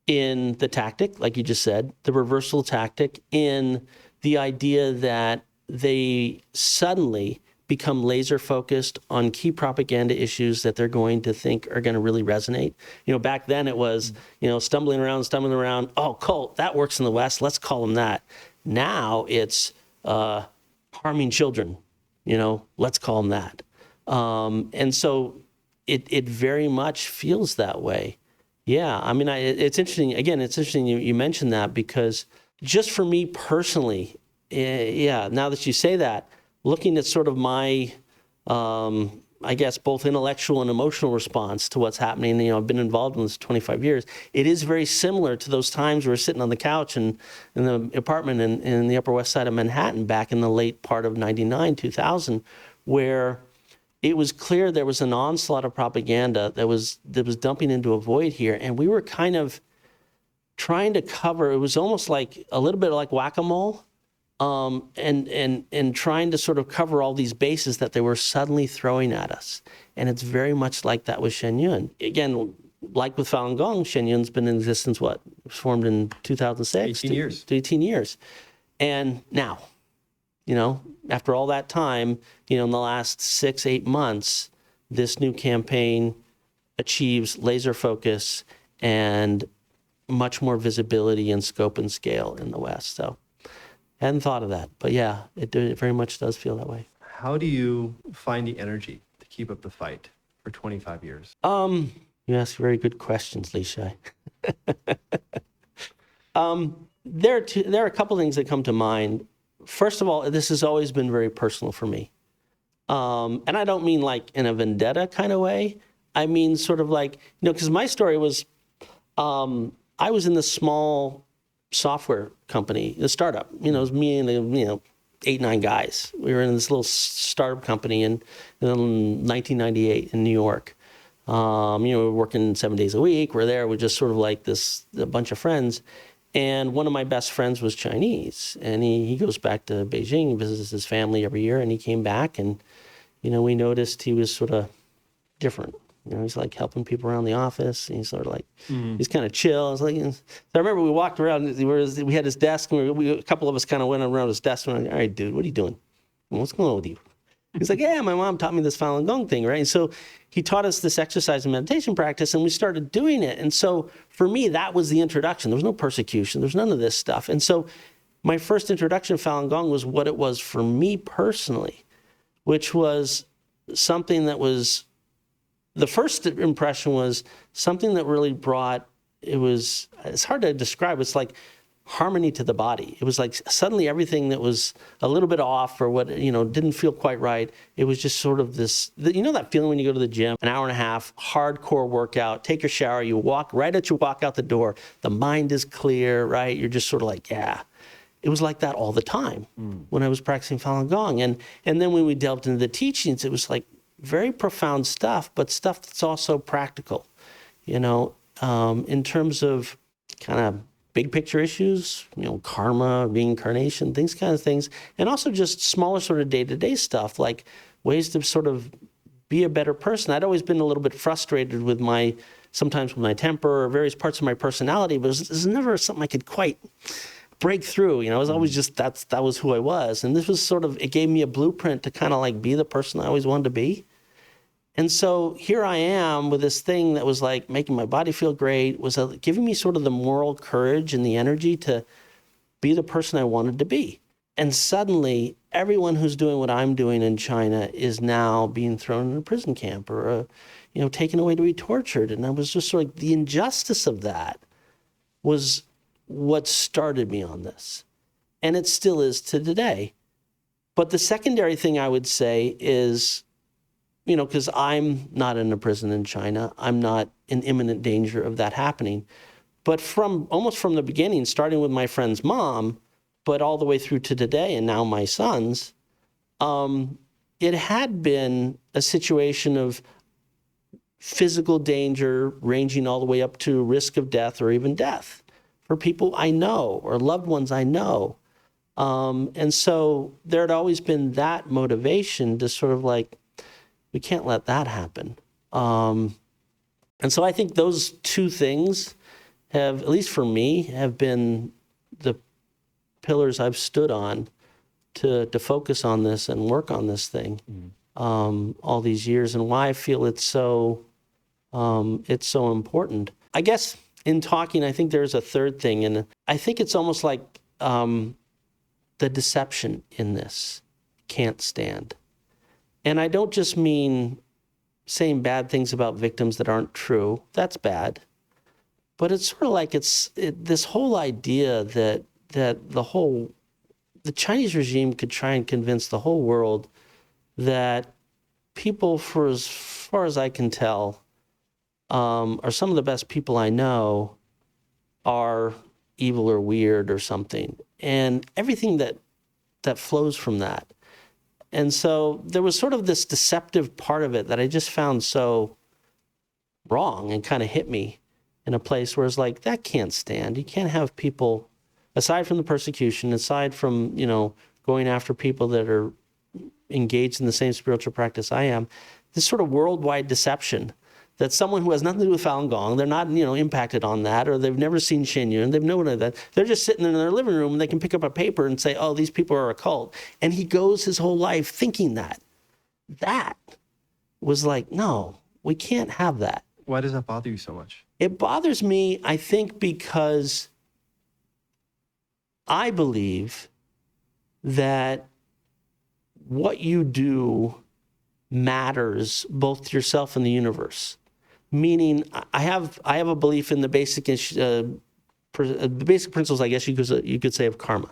In the tactic, like you just said, the reversal tactic, in the idea that they suddenly become laser focused on key propaganda issues that they're going to think are going to really resonate. Back then it was, stumbling around. Oh, cult, that works in the West. Let's call them that. Now it's harming children. Let's call them that. And so it very much feels that way. Yeah, I mean, it's interesting. Again, it's interesting you mentioned that because just for me personally, now that you say that, looking at sort of my, I guess, both intellectual and emotional response to what's happening, I've been involved in this 25 years. It is very similar to those times we were sitting on the couch in the apartment in the Upper West Side of Manhattan back in the late part of 99, 2000, where it was clear there was an onslaught of propaganda that was dumping into a void here. And we were kind of trying to cover, it was almost like a little bit like whack-a-mole, and trying to sort of cover all these bases that they were suddenly throwing at us. And it's very much like that with Shen Yun. Again, like with Falun Gong, Shen Yun's been in existence, It was formed in 2006. 18 years. 18 years. And now, after all that time, in the last 6-8 months, this new campaign achieves laser focus and much more visibility and scope and scale in the West. So I hadn't thought of that, but yeah, it very much does feel that way. How do you find the energy to keep up the fight for 25 years? You ask very good questions, Leeshai. There are a couple things that come to mind. First of all, this has always been very personal for me. And I don't mean like in a vendetta kind of way. I mean sort of like, because my story was, I was in this small software company, a startup. It was me and 8, 9 guys. We were in this little startup company in 1998 in New York. We were working 7 days a week. We're there. We're just sort of like a bunch of friends. And one of my best friends was Chinese. And he goes back to Beijing, visits his family every year. And he came back and, we noticed he was sort of different. He's like helping people around the office. And he's sort of like, he's kind of chill. I was like, so I remember we walked around, we had his desk, and a couple of us kind of went around his desk and went, all right, dude, what are you doing? What's going on with you? He's like, yeah, my mom taught me this Falun Gong thing, right? And so he taught us this exercise and meditation practice, and we started doing it. And so for me, that was the introduction. There was no persecution. There's none of this stuff. And so my first introduction to Falun Gong was what it was for me personally, which was something that was, the first impression was something that really brought, it's hard to describe. It's like harmony to the body. It was like suddenly everything that was a little bit off or what, didn't feel quite right. It was just sort of this, that feeling when you go to the gym, an hour and a half, hardcore workout, take your shower, you walk out the door, the mind is clear, right? You're just sort of like, yeah. It was like that all the time when I was practicing Falun Gong. And then when we delved into the teachings, it was like very profound stuff, but stuff that's also practical, in terms of kind of big picture issues, karma, reincarnation, things. And also just smaller sort of day-to-day stuff, like ways to sort of be a better person. I'd always been a little bit frustrated with sometimes with my temper or various parts of my personality, but it was never something I could quite break through. It was always just, that was who I was. And this was sort of, it gave me a blueprint to kind of like be the person I always wanted to be. And so here I am with this thing that was like making my body feel great, was giving me sort of the moral courage and the energy to be the person I wanted to be. And suddenly everyone who's doing what I'm doing in China is now being thrown in a prison camp or, taken away to be tortured. And I was just sort of, the injustice of that was what started me on this. And it still is to today. But the secondary thing I would say is, because I'm not in a prison in China, I'm not in imminent danger of that happening. But almost from the beginning, starting with my friend's mom, but all the way through to today and now my sons, it had been a situation of physical danger ranging all the way up to risk of death or even death for people I know or loved ones I know. And so there had always been that motivation to sort of like, we can't let that happen. And so I think those two things have, at least for me, have been the pillars I've stood on to focus on this and work on this thing all these years, and why I feel it's so important. I guess in talking, I think there's a third thing, and I think it's almost like the deception in this can't stand. And I don't just mean saying bad things about victims that aren't true. That's bad. But it's sort of like this whole idea that the Chinese regime could try and convince the whole world that people, for as far as I can tell, are some of the best people I know, are evil or weird or something. And everything that flows from that. And so there was sort of this deceptive part of it that I just found so wrong and kind of hit me in a place where it's like, that can't stand. You can't have people, aside from the persecution, aside from, going after people that are engaged in the same spiritual practice I am, this sort of worldwide deception that someone who has nothing to do with Falun Gong, they're not, impacted on that, or they've never seen Shen Yun, they've known that. They're just sitting in their living room and they can pick up a paper and say, oh, these people are a cult. And he goes his whole life thinking that. That was like, no, we can't have that. Why does that bother you so much? It bothers me, I think, because I believe that what you do matters both to yourself and the universe. Meaning, I have a belief in the basic principles, I guess you could say, of karma.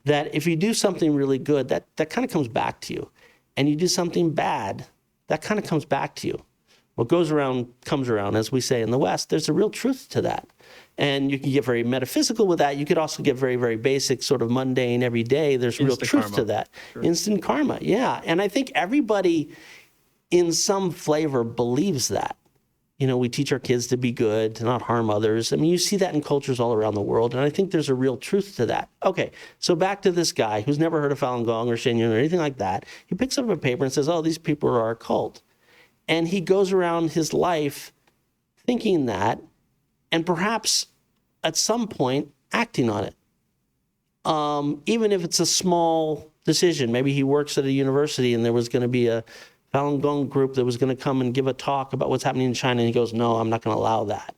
That if you do something really good, that kind of comes back to you. and you do something bad, that kind of comes back to you. What goes around comes around, as we say in the West. There's a real truth to that. And you can get very metaphysical with that. You could also get very, very basic, sort of mundane, every day. There's real truth to that. Sure. Instant karma, yeah. And I think everybody in some flavor believes that. You know, we teach our kids to be good, to not harm others. I mean, you see that in cultures all around the world, and I think there's a real truth to that. Okay, so back to this guy who's never heard of Falun Gong or Shen Yun or anything like that. He picks up a paper and says, oh, these people are a cult. And he goes around his life thinking that, and perhaps at some point acting on it. Even if it's a small decision. Maybe he works at a university and there was going to be a Falun Gong group that was going to come and give a talk about what's happening in China, and he goes, no, I'm not going to allow that.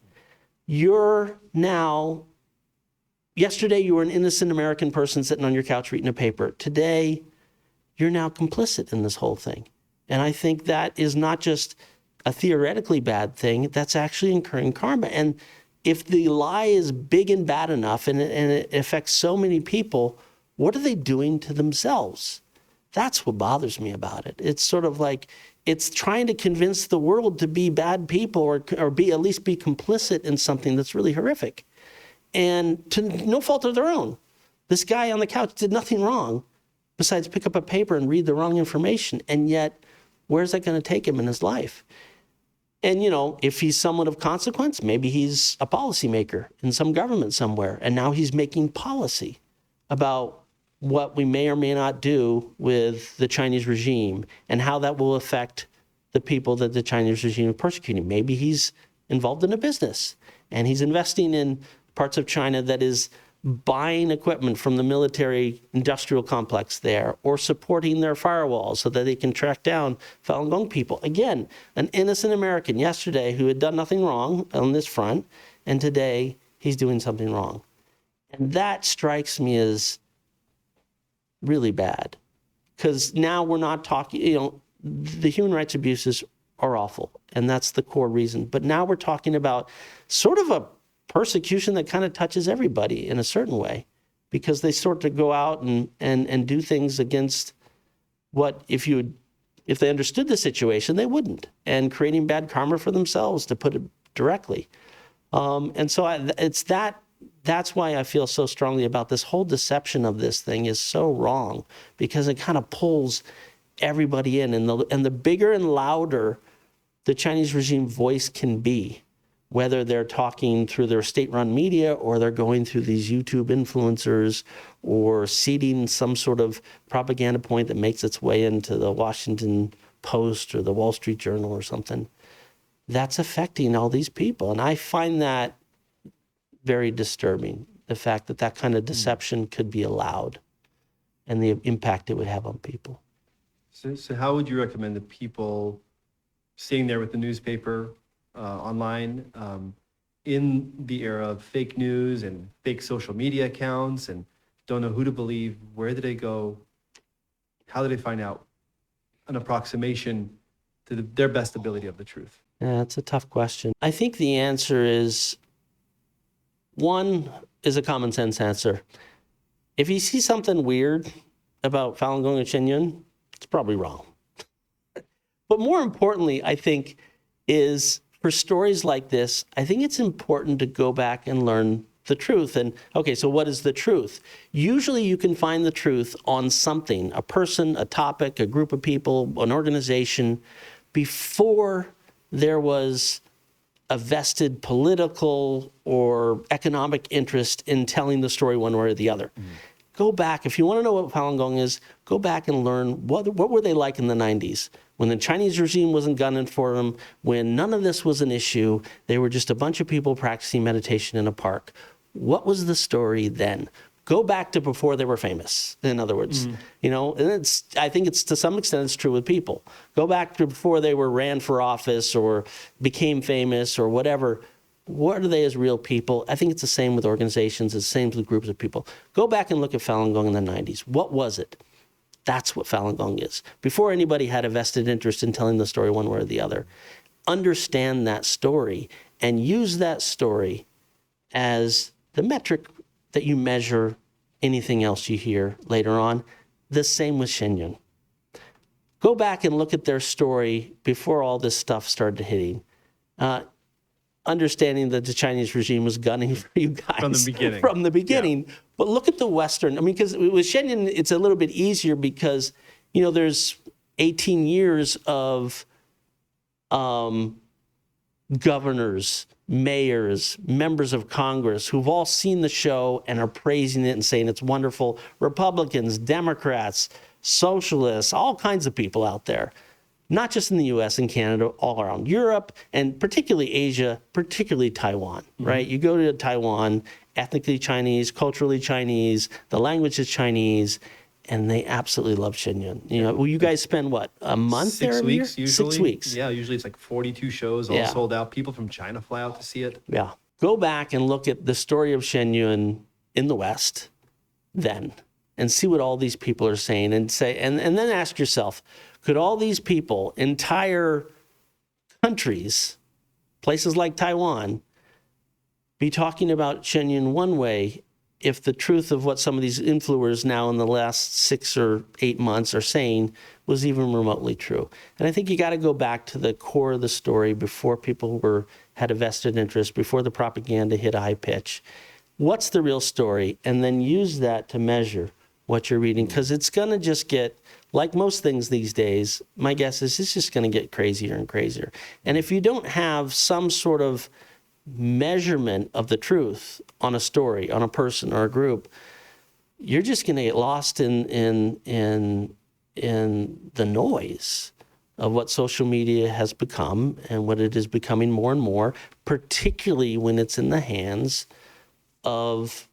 Yesterday you were an innocent American person sitting on your couch reading a paper. Today, you're now complicit in this whole thing. And I think that is not just a theoretically bad thing, that's actually incurring karma. And if the lie is big and bad enough and it affects so many people, what are they doing to themselves? That's what bothers me about it. It's sort of like it's trying to convince the world to be bad people or be at least be complicit in something that's really horrific. And to no fault of their own. This guy on the couch did nothing wrong besides pick up a paper and read the wrong information. And yet, where's that going to take him in his life? And, you know, if he's someone of consequence, maybe he's a policymaker in some government somewhere. And now he's making policy about what we may or may not do with the Chinese regime and how that will affect the people that the Chinese regime is persecuting. Maybe he's involved in a business and he's investing in parts of China that is buying equipment from the military industrial complex there or supporting their firewalls so that they can track down Falun Gong people. Again, an innocent American yesterday who had done nothing wrong on this front, and today he's doing something wrong. And that strikes me as really bad, because now we're not talking, you know, the human rights abuses are awful, and that's the core reason. But now we're talking about sort of a persecution that kind of touches everybody in a certain way, because they sort of go out and do things against what, if they understood the situation, they wouldn't, and creating bad karma for themselves, to put it directly. And so that's why I feel so strongly about this whole deception of this thing is so wrong, because it kind of pulls everybody in, and the bigger and louder the Chinese regime voice can be, whether they're talking through their state-run media or they're going through these YouTube influencers or seeding some sort of propaganda point that makes its way into the Washington Post or the Wall Street Journal or something, that's affecting all these people. And I find that very disturbing, the fact that that kind of deception could be allowed and the impact it would have on people. So how would you recommend that people sitting there with the newspaper online in the era of fake news and fake social media accounts and don't know who to believe, where do they go? How do they find out an approximation to their best ability of the truth? Yeah, that's a tough question. I think the answer is, one is a common sense answer. If you see something weird about Falun Gong and Shen Yun, it's probably wrong. But more importantly, I think, is for stories like this, I think it's important to go back and learn the truth. And okay, so what is the truth? Usually you can find the truth on something, a person, a topic, a group of people, an organization, before there was a vested political or economic interest in telling the story one way or the other. Go back, if you want to know what Falun Gong is, go back and learn what were they like in the 90s, when the Chinese regime wasn't gunning for them, when none of this was an issue, they were just a bunch of people practicing meditation in a park. What was the story then? Go back to before they were famous, in other words. You know, and I think it's to some extent it's true with people. Go back to before they ran for office or became famous or whatever. What are they as real people? I think it's the same with organizations, it's the same with groups of people. Go back and look at Falun Gong in the 90s. What was it? That's what Falun Gong is. Before anybody had a vested interest in telling the story one way or the other. Understand that story and use that story as the metric that you measure anything else you hear later on. The same with Shen Yun. Go back and look at their story before all this stuff started hitting. Understanding that the Chinese regime was gunning for you guys From the beginning. From the beginning. Yeah. But look at the Western. I mean, because with Shen Yun, it's a little bit easier because, there's 18 years of governors, mayors, members of Congress who've all seen the show and are praising it and saying it's wonderful. Republicans, Democrats, socialists, all kinds of people out there. Not just in the US and Canada, all around Europe, and particularly Asia, particularly Taiwan, right? You go to Taiwan, ethnically Chinese, culturally Chinese, the language is Chinese, and they absolutely love Shen Yun. Well, you guys spend what, a month there? 6 weeks usually. 6 weeks. Yeah, usually it's like 42 shows all sold out. People from China fly out to see it. Yeah. Go back and look at the story of Shen Yun in the West then, and see what all these people are saying, and then ask yourself, could all these people, entire countries, places like Taiwan, be talking about Shen Yun one way if the truth of what some of these influencers now in the last 6 or 8 months are saying was even remotely true? And I think you got to go back to the core of the story before people had a vested interest, before the propaganda hit a high pitch. What's the real story? And then use that to measure what you're reading, because it's going to just get, like most things these days, my guess is it's just going to get crazier and crazier. And if you don't have some sort of measurement of the truth on a story, on a person or a group, you're just going to get lost in the noise of what social media has become and what it is becoming more and more, particularly when it's in the hands of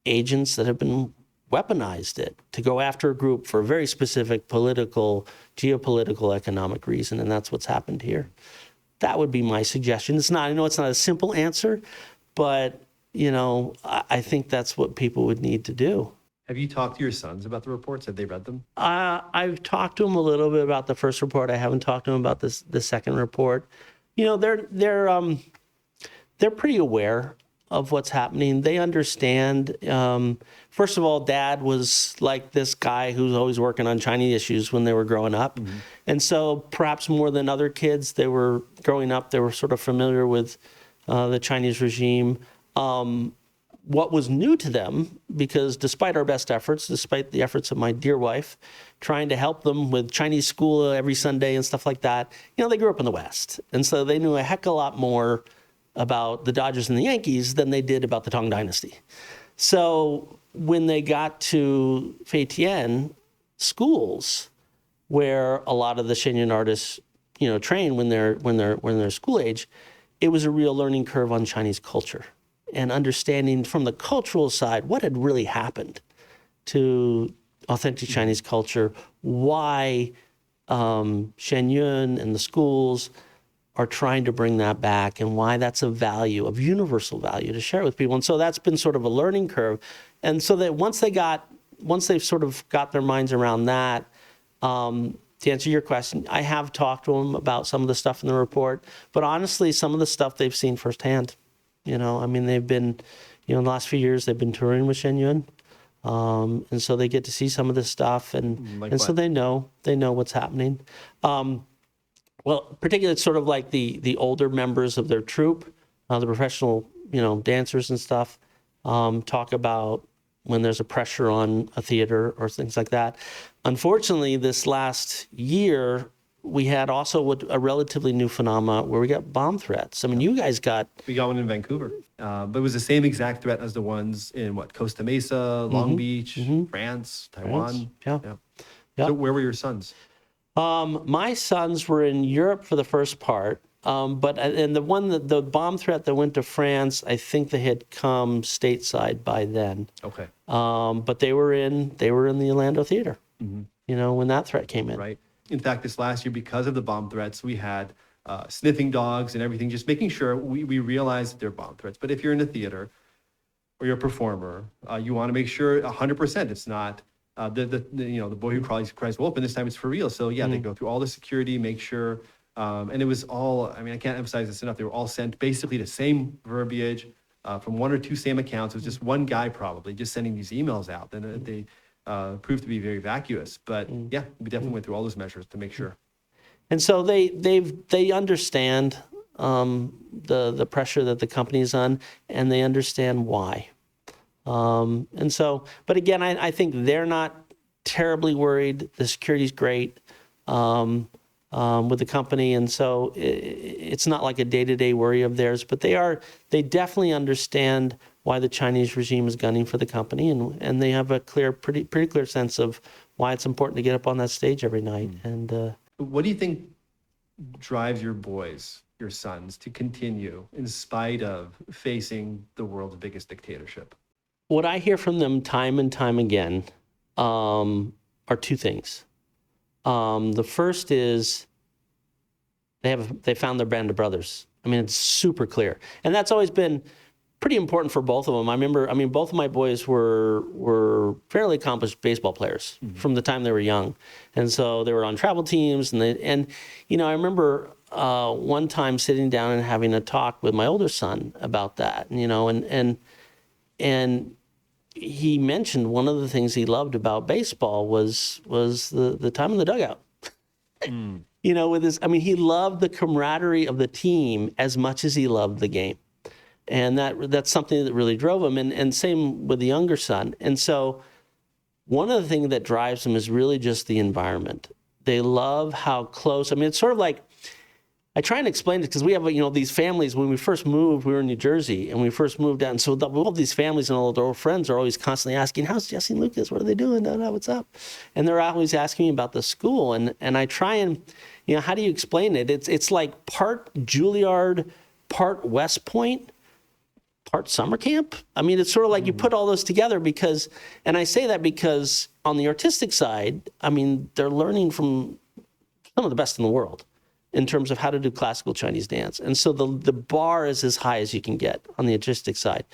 agents that have been weaponized it to go after a group for a very specific political, geopolitical, economic reason, and that's what's happened here. That would be my suggestion. I know it's not a simple answer, but I think that's what people would need to do. Have you talked to your sons about the reports? Have they read them? I've talked to them a little bit about the first report. I haven't talked to them about the second report. They're pretty aware of what's happening. They understand. First of all, Dad was like this guy who's always working on Chinese issues when they were growing up. Mm-hmm. And so perhaps more than other kids, they were growing up, they were sort of familiar with the Chinese regime. What was new to them, because despite our best efforts, despite the efforts of my dear wife, trying to help them with Chinese school every Sunday and stuff like that, they grew up in the West. And so they knew a heck of a lot more about the Dodgers and the Yankees than they did about the Tang Dynasty. So when they got to Feitian schools, where a lot of the Shen Yun artists, train when they're school age, it was a real learning curve on Chinese culture and understanding from the cultural side what had really happened to authentic Chinese culture, why Shen Yun and the schools are trying to bring that back, and why that's a value, of universal value, to share it with people. And so that's been sort of a learning curve. And so that once they've sort of got their minds around that, to answer your question, I have talked to them about some of the stuff in the report, but honestly, some of the stuff they've seen firsthand. They've been, in the last few years, they've been touring with Shen Yun. And so they get to see some of this stuff, and so they know what's happening. Well, particularly it's sort of like the older members of their troupe, the professional, dancers and stuff, talk about when there's a pressure on a theater or things like that. Unfortunately, this last year, we had also a relatively new phenomena where we got bomb threats. I mean, you guys got... We got one in Vancouver, but it was the same exact threat as the ones in Costa Mesa, Long Beach, France, Taiwan. Yeah. So where were your sons? My sons were in Europe for the first part, but the bomb threat that went to France, I think they had come stateside by then. Okay. But they were in the Orlando theater, when that threat came in. Right. In fact, this last year, because of the bomb threats, we had sniffing dogs and everything, just making sure we realize that they're bomb threats. But if you're in a theater or you're a performer, you want to make sure 100% it's not the boy who cries wolf, and this time it's for real. So yeah, they go through all the security, make sure, and it was all, I can't emphasize this enough, they were all sent basically the same verbiage from one or two same accounts. It was just one guy probably just sending these emails out. Then proved to be very vacuous. But yeah, we definitely went through all those measures to make sure. And so they understand the pressure that the company's on, and they understand why. And so, but again, I think they're not terribly worried. The security's great with the company, and so it's not like a day-to-day worry of theirs. But they definitely understand why the Chinese regime is gunning for the company, and they have a pretty clear sense of why it's important to get up on that stage every night. And what do you think drives your boys, your sons, to continue in spite of facing the world's biggest dictatorship? What I hear from them time and time again are two things. The first is they found their band of brothers. I mean, it's super clear, and that's always been pretty important for both of them. I remember, both of my boys were fairly accomplished baseball players from the time they were young, and so they were on travel teams. And I remember one time sitting down and having a talk with my older son about that. And he mentioned one of the things he loved about baseball was the time in the dugout. With his, he loved the camaraderie of the team as much as he loved the game. And that's something that really drove him. And same with the younger son. And so one of the things that drives them is really just the environment. They love how close, it's sort of like, I try and explain it because we have, these families. When we first moved, we were in New Jersey, and we first moved out. And so all these families and all their old friends are always constantly asking, how's Jesse and Lucas? What are they doing? What's up? And they're always asking me about the school. And I try and, how do you explain it? It's like part Juilliard, part West Point, part summer camp. It's sort of like you put all those together and I say that because on the artistic side, they're learning from some of the best in the world in terms of how to do classical Chinese dance. And so the bar is as high as you can get on the artistic side.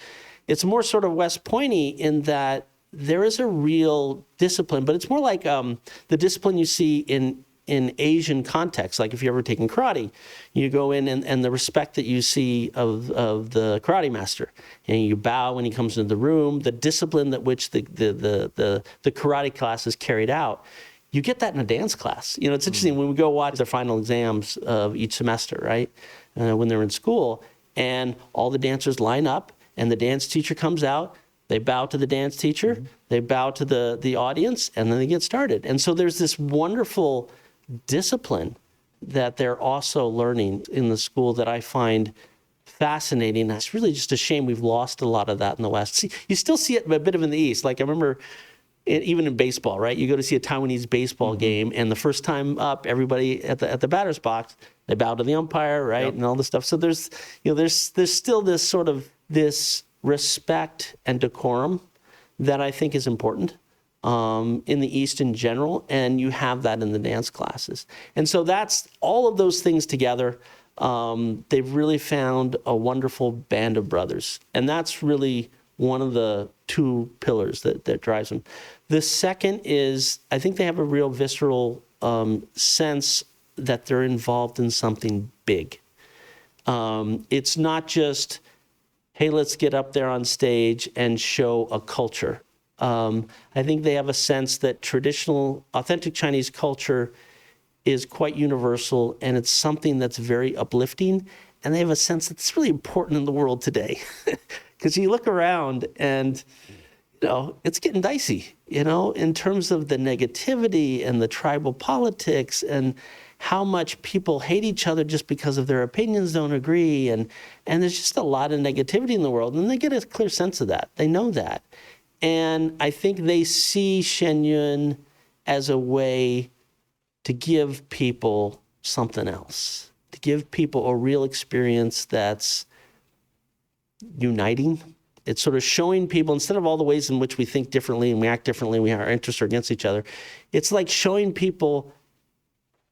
It's more sort of West Pointy in that there is a real discipline, but it's more like the discipline you see in Asian context. Like if you've ever taken karate, you go in and the respect that you see of the karate master, and you bow when he comes into the room, the discipline that which the karate class is carried out. You get that in a dance class. It's interesting when we go watch their final exams of each semester, right? When they're in school, and all the dancers line up, and the dance teacher comes out. They bow to the dance teacher, they bow to the audience, and then they get started. And so there's this wonderful discipline that they're also learning in the school that I find fascinating. It's really just a shame we've lost a lot of that in the West. See, you still see it a bit of in the East. Like I remember, even in baseball, right? You go to see a Taiwanese baseball game, and the first time up, everybody at the batter's box, they bow to the umpire, right? Yep. And all this stuff. So there's still this sort of this respect and decorum that I think is important in the East in general, and you have that in the dance classes. And so that's all of those things together. They've really found a wonderful band of brothers, and that's really one of the two pillars that drives them. The second is, I think they have a real visceral sense that they're involved in something big. It's not just, hey, let's get up there on stage and show a culture. I think they have a sense that traditional, authentic Chinese culture is quite universal, and it's something that's very uplifting. And they have a sense that it's really important in the world today. Because you look around and, it's getting dicey, in terms of the negativity and the tribal politics and how much people hate each other just because of their opinions don't agree. And there's just a lot of negativity in the world. And they get a clear sense of that. They know that. And I think they see Shen Yun as a way to give people something else, to give people a real experience that's uniting. It's sort of showing people, instead of all the ways in which we think differently and we act differently, and our interests are against each other, it's like showing people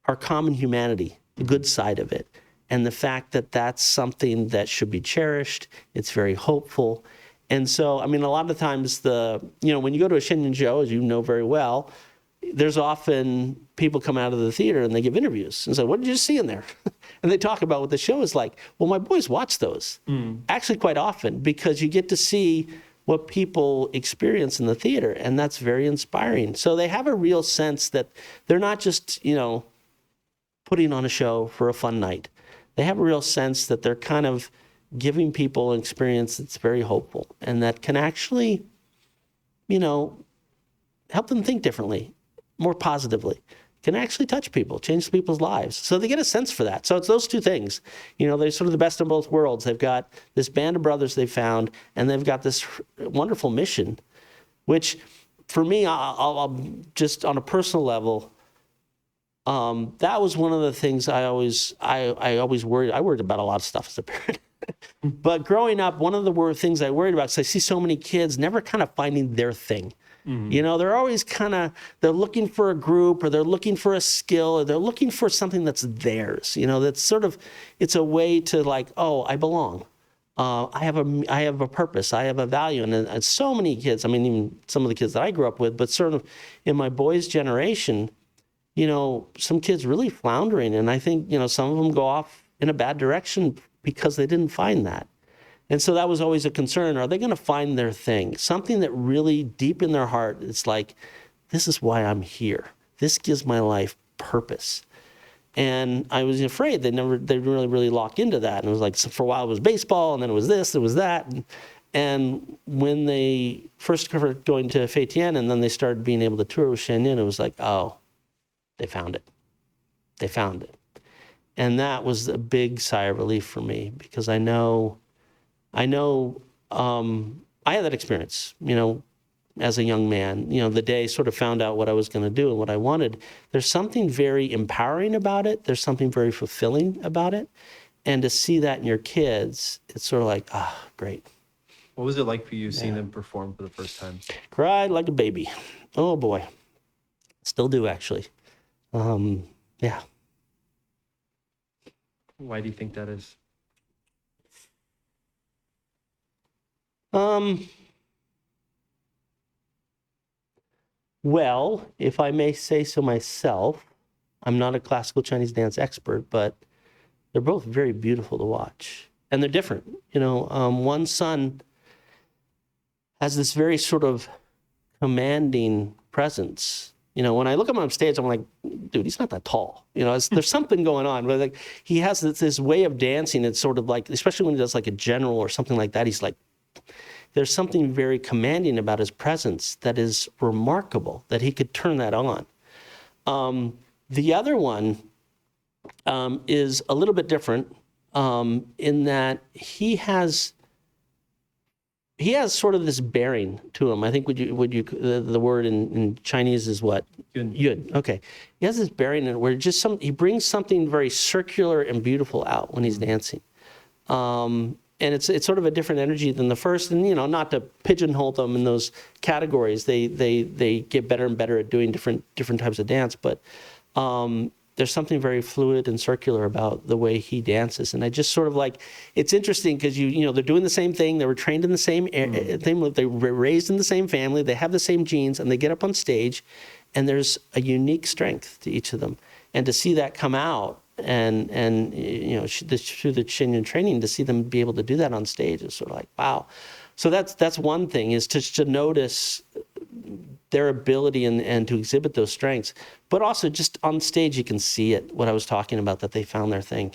our common humanity, the good side of it, and the fact that that's something that should be cherished. It's very hopeful. And so, a lot of times when you go to a Shen Yun show, as you know very well, there's often people come out of the theater and they give interviews and say, what did you see in there? And they talk about what the show is like. Well, my boys watch those actually quite often, because you get to see what people experience in the theater, and that's very inspiring. So they have a real sense that they're not just, putting on a show for a fun night. They have a real sense that they're kind of giving people an experience that's very hopeful and that can actually, help them think differently, more positively, can actually touch people, change people's lives. So they get a sense for that. So it's those two things. They're sort of the best of both worlds. They've got this band of brothers they found, and they've got this wonderful mission, which for me, I'll just on a personal level, that was one of the things I always worried. I worried about a lot of stuff as a parent. But growing up, one of the things I worried about, because I see so many kids never kind of finding their thing. They're always they're looking for a group, or they're looking for a skill, or they're looking for something that's theirs. That's sort of, it's a way to I belong. I have a purpose. I have a value. And so many kids, even some of the kids that I grew up with, but sort of in my boys' generation, some kids really floundering. And I think, some of them go off in a bad direction because they didn't find that. And so that was always a concern. Are they going to find their thing? Something that really deep in their heart, it's like, this is why I'm here. This gives my life purpose. And I was afraid they didn't really lock into that. And it was like, so for a while it was baseball, and then it was this, it was that. And when they first started going to Feitian, and then they started being able to tour with Shen Yun, it was like, oh, they found it. They found it. And that was a big sigh of relief for me, because I know I had that experience, as a young man, the day I sort of found out what I was going to do and what I wanted. There's something very empowering about it. There's something very fulfilling about it. And to see that in your kids, it's sort of like, great. What was it like for you seeing them perform for the first time? Cried like a baby. Oh boy. Still do, actually. Yeah. Why do you think that is? Well, if I may say so myself, I'm not a classical Chinese dance expert, but they're both very beautiful to watch. And they're different. One son has this very sort of commanding presence. When I look at him on stage, I'm like, dude, he's not that tall. There's something going on. But he has this way of dancing. It's sort of like, especially when he does like a general or something like that, he's like, there's something very commanding about his presence that is remarkable, that he could turn that on. The other one is a little bit different in that he has sort of this bearing to him. I think the word in Chinese is what? Yun. Yun. Okay. He has this bearing in it where he brings something very circular and beautiful out when he's dancing. And it's sort of a different energy than the first. And, not to pigeonhole them in those categories, they get better and better at doing different types of dance. But there's something very fluid and circular about the way he dances. And I just sort of it's interesting because they're doing the same thing. They were trained in the same thing. They were raised in the same family. They have the same genes, and they get up on stage, and there's a unique strength to each of them. And to see that come out, and through the Shen Yun training, to see them be able to do that on stage is sort of like, wow. So that's one thing, is to notice their ability and to exhibit those strengths. But also just on stage, you can see it, what I was talking about, that they found their thing.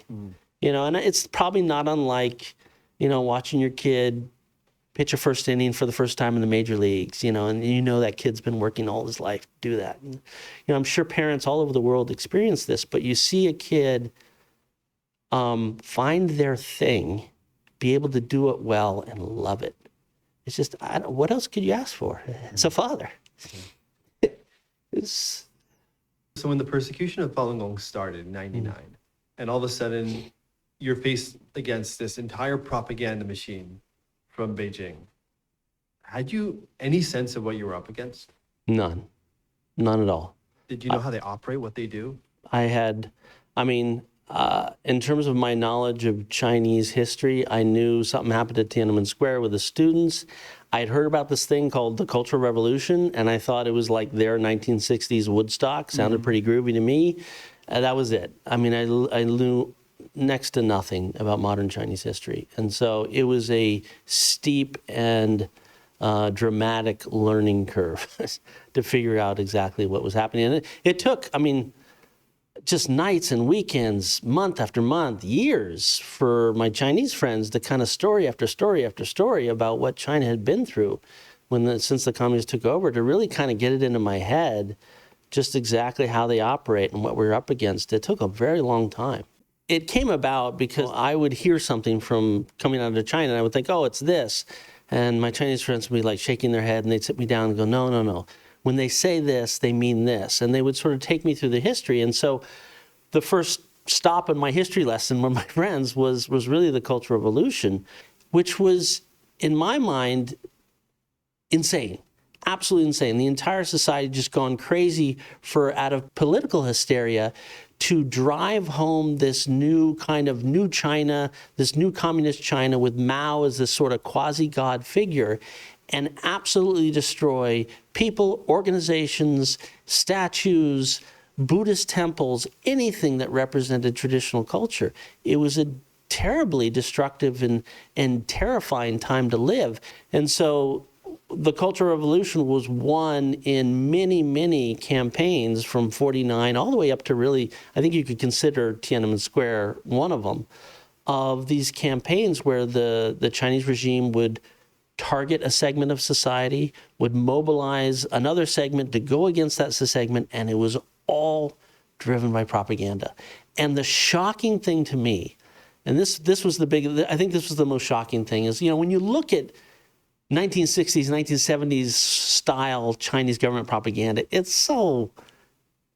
And it's probably not unlike, watching your kid pitch a first inning for the first time in the major leagues, and that kid's been working all his life to do that. And, I'm sure parents all over the world experience this, but you see a kid find their thing, be able to do it well and love it. It's just, what else could you ask for as a father? So when the persecution of Falun Gong started in 99, and all of a sudden you're faced against this entire propaganda machine from Beijing, had you any sense of what you were up against? None at all. Did you know how they operate, what they do? In terms of my knowledge of Chinese history, I knew something happened at Tiananmen Square with the students. I'd heard about this thing called the Cultural Revolution, and I thought it was like their 1960s Woodstock. Sounded pretty groovy to me. That was it. I knew next to nothing about modern Chinese history. And so it was a steep and dramatic learning curve to figure out exactly what was happening. And it took, I mean, just nights and weekends, month after month, years for my Chinese friends to kind of story after story after story about what China had been through since the communists took over, to really kind of get it into my head just exactly how they operate and what we're up against. It took a very long time. It came about because I would hear something from coming out of China, and I would think, oh, it's this. And my Chinese friends would be like shaking their head, and they'd sit me down and go, no, no, no. When they say this, they mean this. And they would sort of take me through the history. And so the first stop in my history lesson with my friends was really the Cultural Revolution, which was, in my mind, insane. Absolutely insane. The entire society just gone crazy out of political hysteria to drive home this new kind of new China, this new communist China with Mao as this sort of quasi-god figure, and absolutely destroy people, organizations, statues, Buddhist temples, anything that represented traditional culture. It was a terribly destructive and terrifying time to live. And so the Cultural Revolution was won in many, many campaigns from 49 all the way up to really, I think you could consider Tiananmen Square one of them, of these campaigns where the Chinese regime would target a segment of society, would mobilize another segment to go against that segment, and it was all driven by propaganda. And the shocking thing to me, and this was I think this was the most shocking thing, is, when you look at 1960s, 1970s style Chinese government propaganda, it's so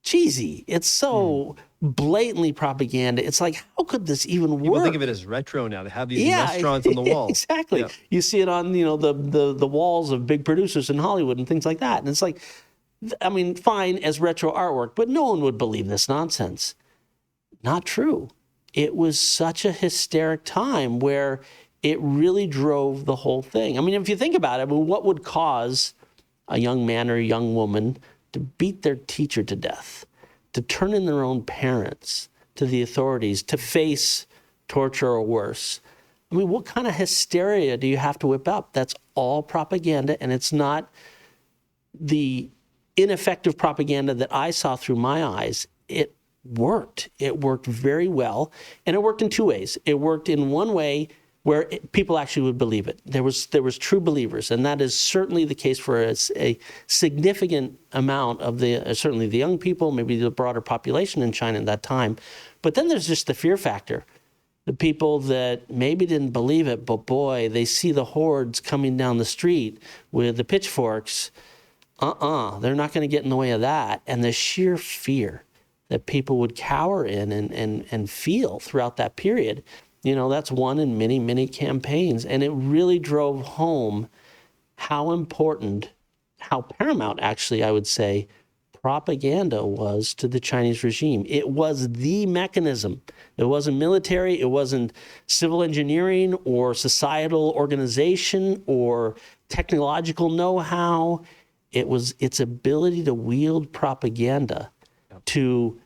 cheesy. It's so blatantly propaganda. It's like, how could this even work? People think of it as retro now. They have these restaurants on the walls. Exactly. Yeah. You see it on, the walls of big producers in Hollywood and things like that. And it's like, I mean, fine as retro artwork, but no one would believe this nonsense. Not true. It was such a hysteric time where it really drove the whole thing. I mean, if you think about it, what would cause a young man or a young woman to beat their teacher to death, to turn in their own parents to the authorities, to face torture or worse? I mean, what kind of hysteria do you have to whip up? That's all propaganda, and it's not the ineffective propaganda that I saw through my eyes. It worked. It worked very well, and it worked in two ways. It worked in one way where people actually would believe it. There was true believers, and that is certainly the case for a significant amount of certainly the young people, maybe the broader population in China at that time. But then there's just the fear factor. The people that maybe didn't believe it, but boy, they see the hordes coming down the street with the pitchforks. They're not going to get in the way of that. And the sheer fear that people would cower in and feel throughout that period, that's one in many, many campaigns. And it really drove home how important, how paramount, actually, I would say, propaganda was to the Chinese regime. It was the mechanism. It wasn't military, it wasn't civil engineering or societal organization or technological know-how. It was its ability to wield propaganda to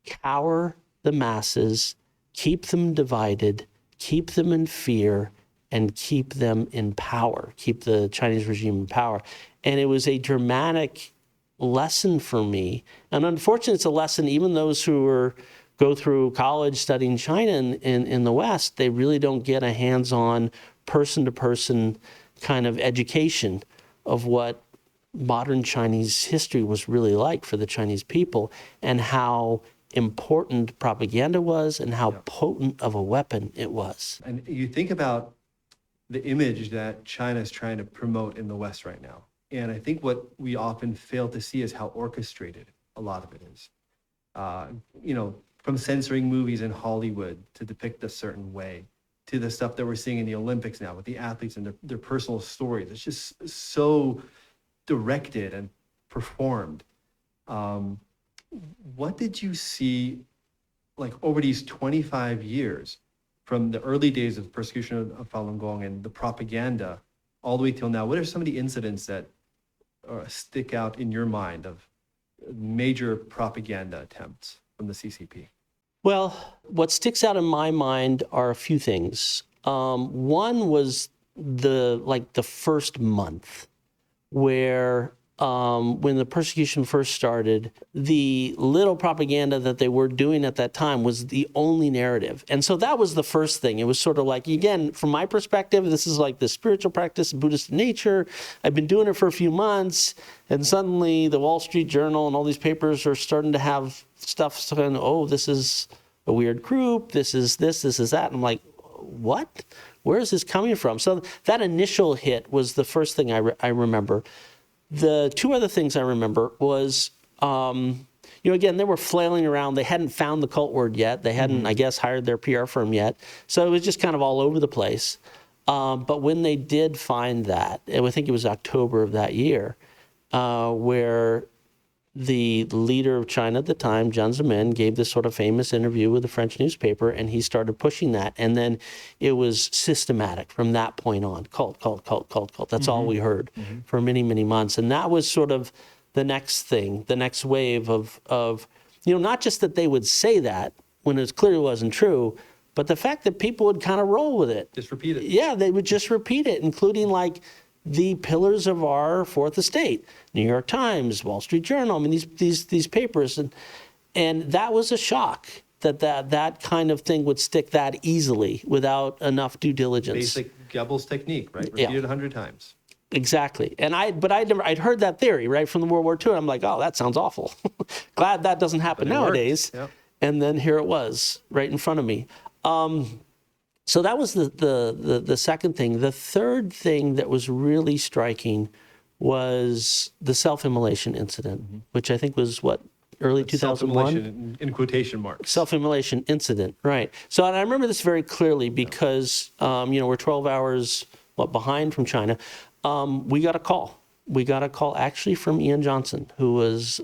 cower the masses, keep them divided, keep them in fear, and keep them in power, keep the Chinese regime in power. And it was a dramatic lesson for me. And unfortunately, it's a lesson even those who go through college studying China in the West, they really don't get a hands-on, person-to-person kind of education of what modern Chinese history was really like for the Chinese people, and how important propaganda was and how potent of a weapon it was. And you think about the image that China is trying to promote in the West right now. And I think what we often fail to see is how orchestrated a lot of it is. From censoring movies in Hollywood to depict a certain way, to the stuff that we're seeing in the Olympics now with the athletes and their personal stories. It's just so directed and performed. What did you see, like, over these 25 years, from the early days of the persecution of Falun Gong and the propaganda all the way till now? What are some of the incidents that stick out in your mind of major propaganda attempts from the CCP? Well, what sticks out in my mind are a few things. One was the first month, where when the persecution first started, the little propaganda that they were doing at that time was the only narrative. And so that was the first thing. It was sort of like, again, from my perspective, this is like the spiritual practice of Buddhist nature. I've been doing it for a few months, and suddenly the Wall Street Journal and all these papers are starting to have stuff saying, oh, this is a weird group, this is this is that. And I'm like, what? Where is this coming from? So that initial hit was the first thing I remember. The two other things I remember was, again, they were flailing around. They hadn't found the cult word yet. They hadn't, I guess, hired their PR firm yet. So it was just kind of all over the place. But when they did find that, I think it was October of that year, where the leader of China at the time, Jiang Zemin, gave this sort of famous interview with a French newspaper, and he started pushing that. And then it was systematic from that point on. Cult. That's all we heard for many, many months. And that was sort of the next thing, the next wave of not just that they would say that when it clearly wasn't true, but the fact that people would kind of roll with it. Just repeat it. Yeah, they would just repeat it, including like the pillars of our fourth estate, New York Times, Wall Street Journal. I mean, these papers, and that was a shock that kind of thing would stick that easily without enough due diligence. Basic Goebbels technique, right? Repeat it 100 times. Exactly. And I'd heard that theory, right, from the World War II. And I'm like, oh, that sounds awful. Glad that doesn't happen nowadays. Yep. And then here it was right in front of me. So that was the second thing. The third thing that was really striking was the self-immolation incident, which I think was early 2001? Self-immolation in quotation marks. Self-immolation incident, right. So and I remember this very clearly because, we're 12 hours behind from China. We got a call. We got a call actually from Ian Johnson, who was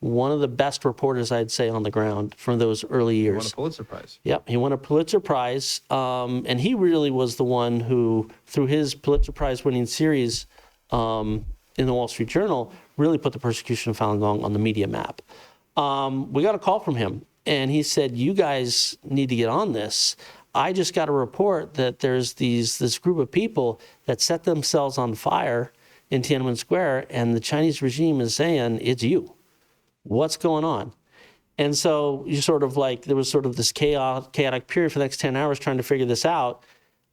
one of the best reporters, I'd say, on the ground from those early years. He won a Pulitzer Prize. Yep, he won a Pulitzer Prize. And he really was the one who, through his Pulitzer Prize winning series in the Wall Street Journal, really put the persecution of Falun Gong on the media map. We got a call from him, and he said, you guys need to get on this. I just got a report that there's this group of people that set themselves on fire in Tiananmen Square, and the Chinese regime is saying, it's you. What's going on? And so you sort of there was sort of this chaotic period for the next 10 hours trying to figure this out.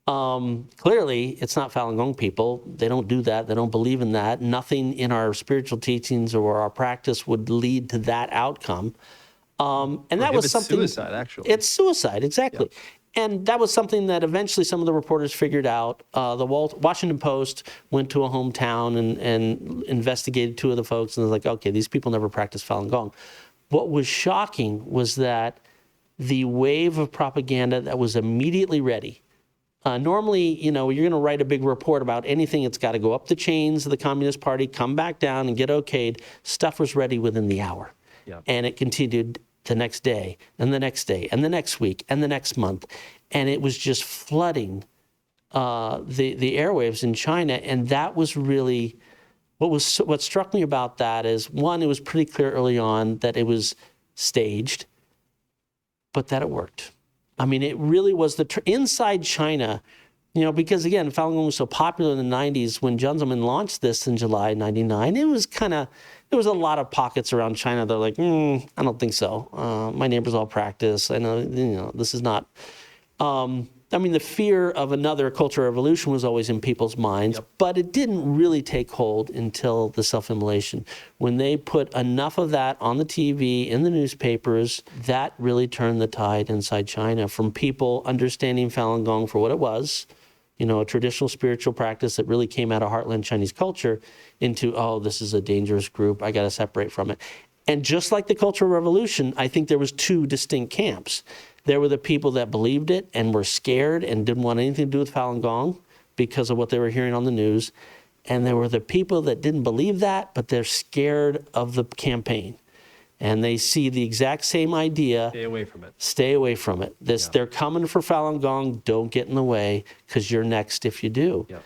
Clearly, it's not Falun Gong people. They don't do that. They don't believe in that. Nothing in our spiritual teachings or our practice would lead to that outcome. And that was something. It's suicide, actually. It's suicide, exactly. Yeah. And that was something that eventually some of the reporters figured out. The Washington Post went to a hometown and investigated two of the folks, and was like, okay, these people never practiced Falun Gong. What was shocking was that the wave of propaganda that was immediately ready. Normally, you're going to write a big report about anything. It's got to go up the chains of the Communist Party, come back down, and get okayed. Stuff was ready within the hour. Yeah. And it continued the next day, and the next day, and the next week, and the next month. And it was just flooding the airwaves in China. And that was really, what struck me about that is, one, it was pretty clear early on that it was staged, but that it worked. I mean, it really was inside China, because again, Falun Gong was so popular in the 90s when Jiang Zemin launched this in July 99, there was a lot of pockets around China that were like, I don't think so. My neighbors all practice. I know, this is not. The fear of another cultural revolution was always in people's minds, but it didn't really take hold until the self-immolation. When they put enough of that on the TV, in the newspapers, that really turned the tide inside China from people understanding Falun Gong for what it was, a traditional spiritual practice that really came out of heartland Chinese culture, into, oh, this is a dangerous group, I got to separate from it. And just like the Cultural Revolution, I think there was two distinct camps. There were the people that believed it and were scared and didn't want anything to do with Falun Gong because of what they were hearing on the news. And there were the people that didn't believe that, but they're scared of the campaign. And they see the exact same idea. Stay away from it. Stay away from it. They're coming for Falun Gong. Don't get in the way, because you're next if you do. Yeah.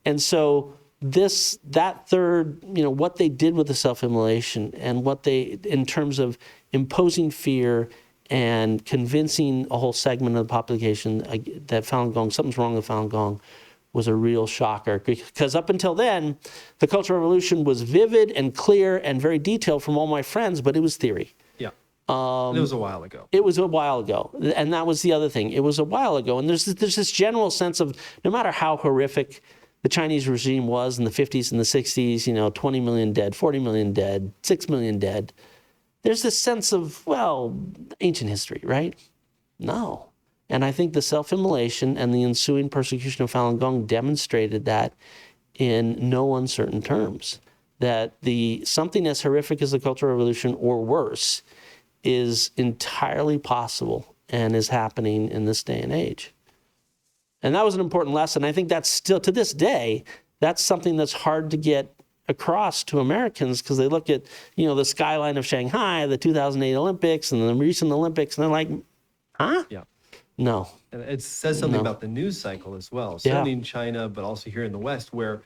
And so that third, what they did with the self-immolation and what they, in terms of imposing fear and convincing a whole segment of the population that Falun Gong, something's wrong with Falun Gong, was a real shocker, because up until then, the Cultural Revolution was vivid and clear and very detailed from all my friends, but it was theory. Yeah. And it was a while ago. It was a while ago. And that was the other thing. It was a while ago. And there's this general sense of no matter how horrific the Chinese regime was in the 50s and the 60s, 20 million dead, 40 million dead, 6 million dead, there's this sense of, well, ancient history, right? No. And I think the self-immolation and the ensuing persecution of Falun Gong demonstrated that in no uncertain terms, that something as horrific as the Cultural Revolution or worse is entirely possible and is happening in this day and age. And that was an important lesson. I think that's still, to this day, that's something that's hard to get across to Americans, because they look at, the skyline of Shanghai, the 2008 Olympics, and the recent Olympics, and they're like, huh? Yeah. No. And it says something about the news cycle as well, certainly in China, but also here in the West, where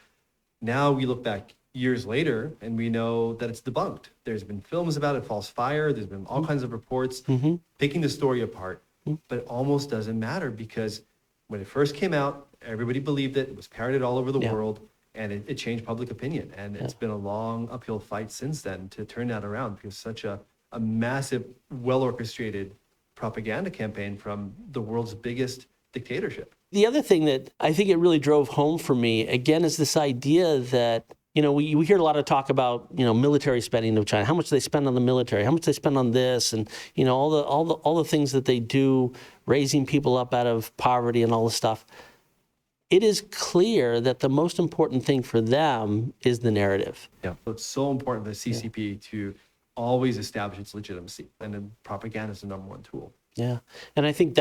now we look back years later and we know that it's debunked. There's been films about it, false fire, there's been all kinds of reports picking the story apart, but it almost doesn't matter, because when it first came out, everybody believed it was parroted all over the world, and it changed public opinion. And it's been a long uphill fight since then to turn that around, because such a massive, well-orchestrated propaganda campaign from the world's biggest dictatorship. The other thing that I think it really drove home for me, again, is this idea that, we hear a lot of talk about, military spending of China, how much they spend on the military, how much they spend on this, and, all the things that they do, raising people up out of poverty and all this stuff. It is clear that the most important thing for them is the narrative. Yeah, so it's so important for the CCP to always establish its legitimacy, and then propaganda is the number one tool. Yeah, and I think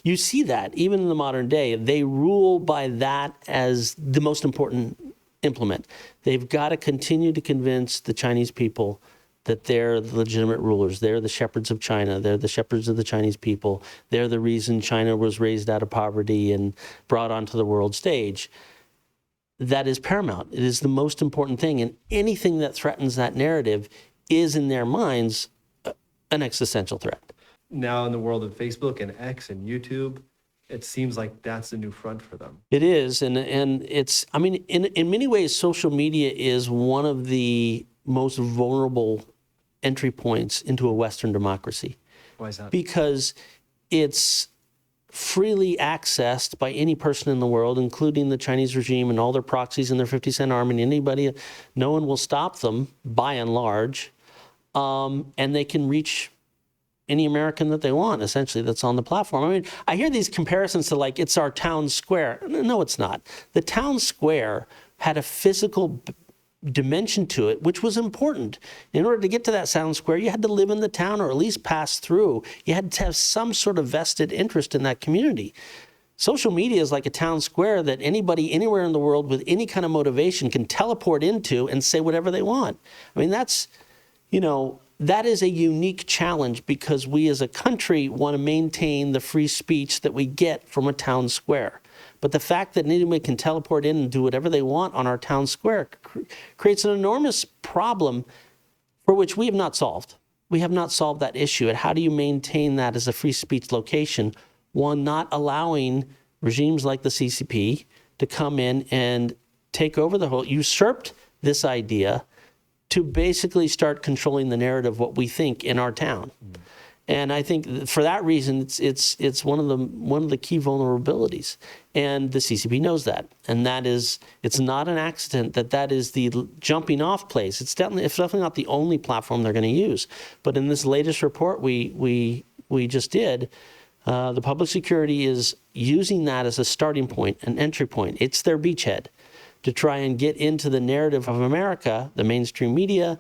you see that even in the modern day, they rule by that as the most important implement. They've got to continue to convince the Chinese people that they're the legitimate rulers. They're the shepherds of China. They're the shepherds of the Chinese people. They're the reason China was raised out of poverty and brought onto the world stage. That is paramount. It is the most important thing. And anything that threatens that narrative is, in their minds, an existential threat. Now in the world of Facebook and X and YouTube, it seems like that's the new front for them. It is. And it's, in many ways, social media is one of the most vulnerable entry points into a Western democracy. Why is that? Because it's freely accessed by any person in the world, including the Chinese regime and all their proxies and their 50-cent army and anybody. No one will stop them, by and large, and they can reach any American that they want, essentially, that's on the platform. I hear these comparisons to, like, it's our town square. No, it's not. The town square had a physical dimension to it, which was important. In order to get to that town square, you had to live in the town or at least pass through. You had to have some sort of vested interest in that community. Social media is like a town square that anybody anywhere in the world with any kind of motivation can teleport into and say whatever they want. That's, that is a unique challenge, because we as a country want to maintain the free speech that we get from a town square. But the fact that anybody can teleport in and do whatever they want on our town square creates an enormous problem for which we have not solved. We have not solved that issue. And how do you maintain that as a free speech location, one not allowing regimes like the CCP to come in and take over the whole, usurped this idea to basically start controlling the narrative of what we think in our town. And I think for that reason, it's one of the key vulnerabilities, and the CCP knows that. And that is, it's not an accident that is the jumping off place. It's definitely not the only platform they're going to use. But in this latest report we just did, the public security is using that as a starting point, an entry point. It's their beachhead to try and get into the narrative of America, the mainstream media,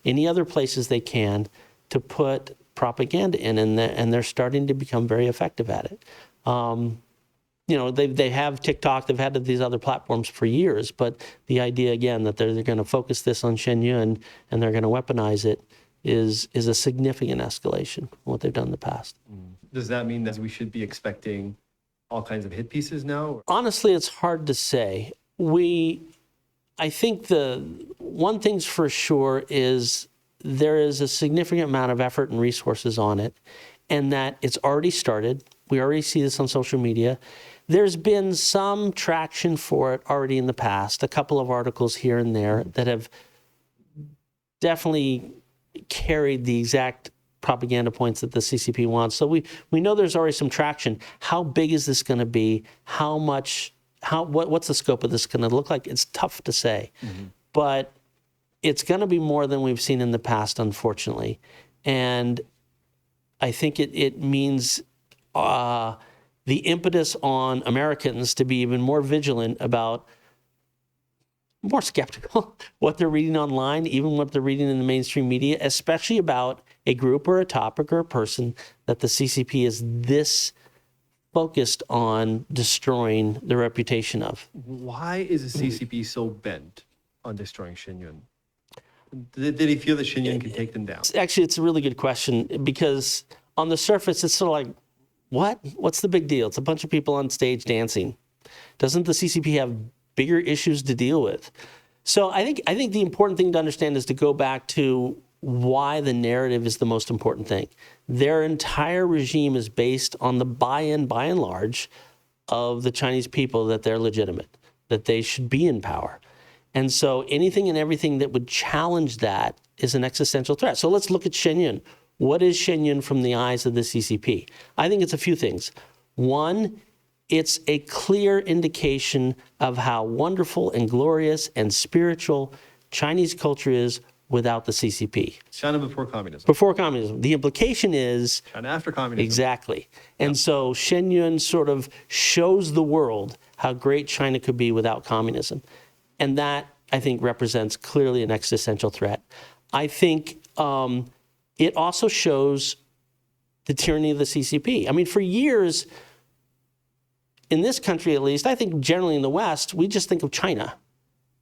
any other places they can, to put propaganda in, and they're starting to become very effective at it. They have TikTok, they've had these other platforms for years, but the idea, again, that they're going to focus this on Shen Yun and they're going to weaponize it is a significant escalation from what they've done in the past. Does that mean that we should be expecting all kinds of hit pieces now? Honestly, it's hard to say. I think the one thing's for sure is there is a significant amount of effort and resources on it, and that it's already started. We already see this on social media. There's been some traction for it already in the past, a couple of articles here and there that have definitely carried the exact propaganda points that the CCP wants. So we know there's already some traction. How big is this going to be? What's the scope of this going to look like? It's tough to say, but it's going to be more than we've seen in the past, unfortunately. And I think it means the impetus on Americans to be even more vigilant about, more skeptical what they're reading online, even what they're reading in the mainstream media, especially about a group or a topic or a person that the CCP is this focused on destroying the reputation of. Why is the CCP so bent on destroying Shen Yun? Did he feel that Shen Yun can take them down? Actually, it's a really good question, because on the surface, it's sort of like, what? What's the big deal? It's a bunch of people on stage dancing. Doesn't the CCP have bigger issues to deal with? So I think the important thing to understand is to go back to why the narrative is the most important thing. Their entire regime is based on the buy-in, by and large, of the Chinese people that they're legitimate, that they should be in power. And so anything and everything that would challenge that is an existential threat. So let's look at Shen Yun. What is Shen Yun from the eyes of the CCP? I think it's a few things. One, it's a clear indication of how wonderful and glorious and spiritual Chinese culture is without the CCP. China before communism. Before communism. The implication is China after communism. Exactly. And so Shen Yun sort of shows the world how great China could be without communism. And that, I think, represents clearly an existential threat. I think it also shows the tyranny of the CCP. I mean, for years, in this country at least, I think generally in the West, we just think of China.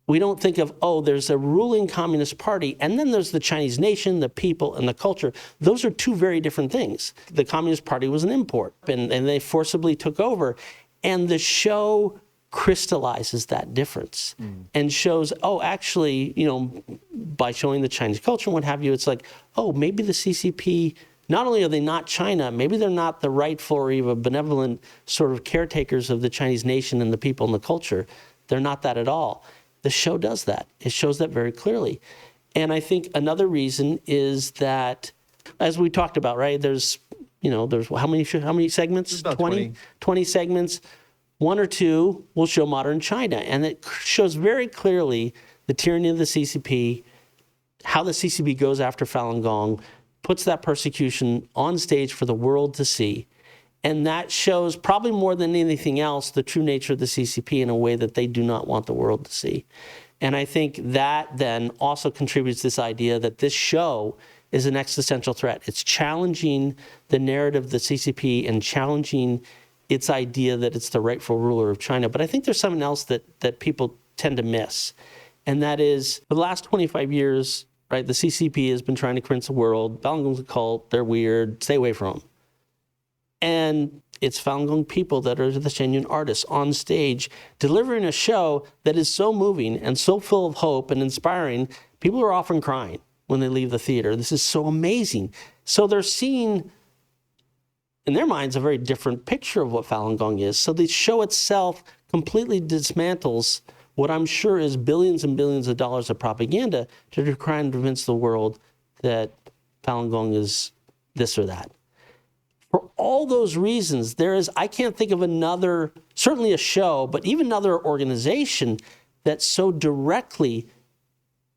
We don't think of, oh, there's a ruling communist party, and then there's the Chinese nation, the people, and the culture. Those are two very different things. The Communist Party was an import, and they forcibly took over. And the show crystallizes that difference and shows, oh, actually, by showing the Chinese culture and what have you, it's like, oh, maybe the CCP, not only are they not China, maybe they're not the rightful or even benevolent sort of caretakers of the Chinese nation and the people and the culture. They're not that at all. The show does that. It shows that very clearly. And I think another reason is that, as we talked about, right, there's how many segments? About 20 segments. One or two will show modern China. And it shows very clearly the tyranny of the CCP, how the CCP goes after Falun Gong, puts that persecution on stage for the world to see. And that shows, probably more than anything else, the true nature of the CCP in a way that they do not want the world to see. And I think that then also contributes to this idea that this show is an existential threat. It's challenging the narrative of the CCP and challenging its idea that it's the rightful ruler of China. But I think there's something else that people tend to miss. And that is, for the last 25 years, right, the CCP has been trying to convince the world, Falun Gong's a cult, they're weird, stay away from them. And it's Falun Gong people that are the Shen Yun artists on stage delivering a show that is so moving and so full of hope and inspiring. People are often crying when they leave the theater. This is so amazing. So they're seeing, in their minds, a very different picture of what Falun Gong is. So the show itself completely dismantles what I'm sure is billions and billions of dollars of propaganda to try and convince the world that Falun Gong is this or that. For all those reasons, I can't think of another, certainly a show, but even another organization that so directly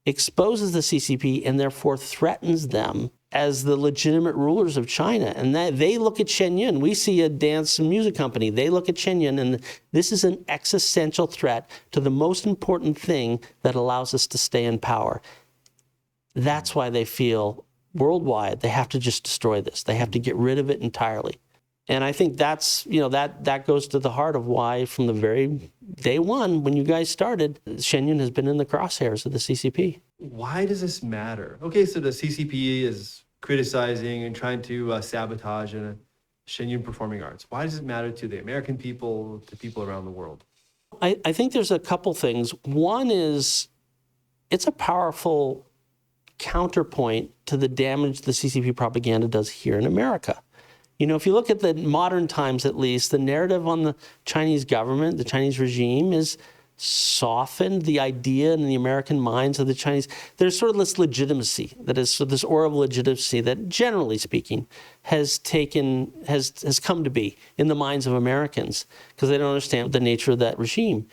exposes the CCP and therefore threatens them as the legitimate rulers of China. And they look at Shen Yun. We see a dance and music company. They look at Shen Yun, and this is an existential threat to the most important thing that allows us to stay in power. That's why they feel worldwide they have to just destroy this. They have to get rid of it entirely. And I think that's, that goes to the heart of why from the very day one, when you guys started, Shen Yun has been in the crosshairs of the CCP. Why does this matter? Okay, so the CCP is criticizing and trying to sabotage Shen Yun performing arts. Why does it matter to the American people, to people around the world? I think there's a couple things. One is it's a powerful counterpoint to the damage the CCP propaganda does here in America. If you look at the modern times, at least, the narrative on the Chinese government, the Chinese regime, is softened the idea in the American minds of the Chinese. There's sort of this legitimacy, that is, so this aura of legitimacy that, generally speaking, has come to be in the minds of Americans because they don't understand the nature of that regime.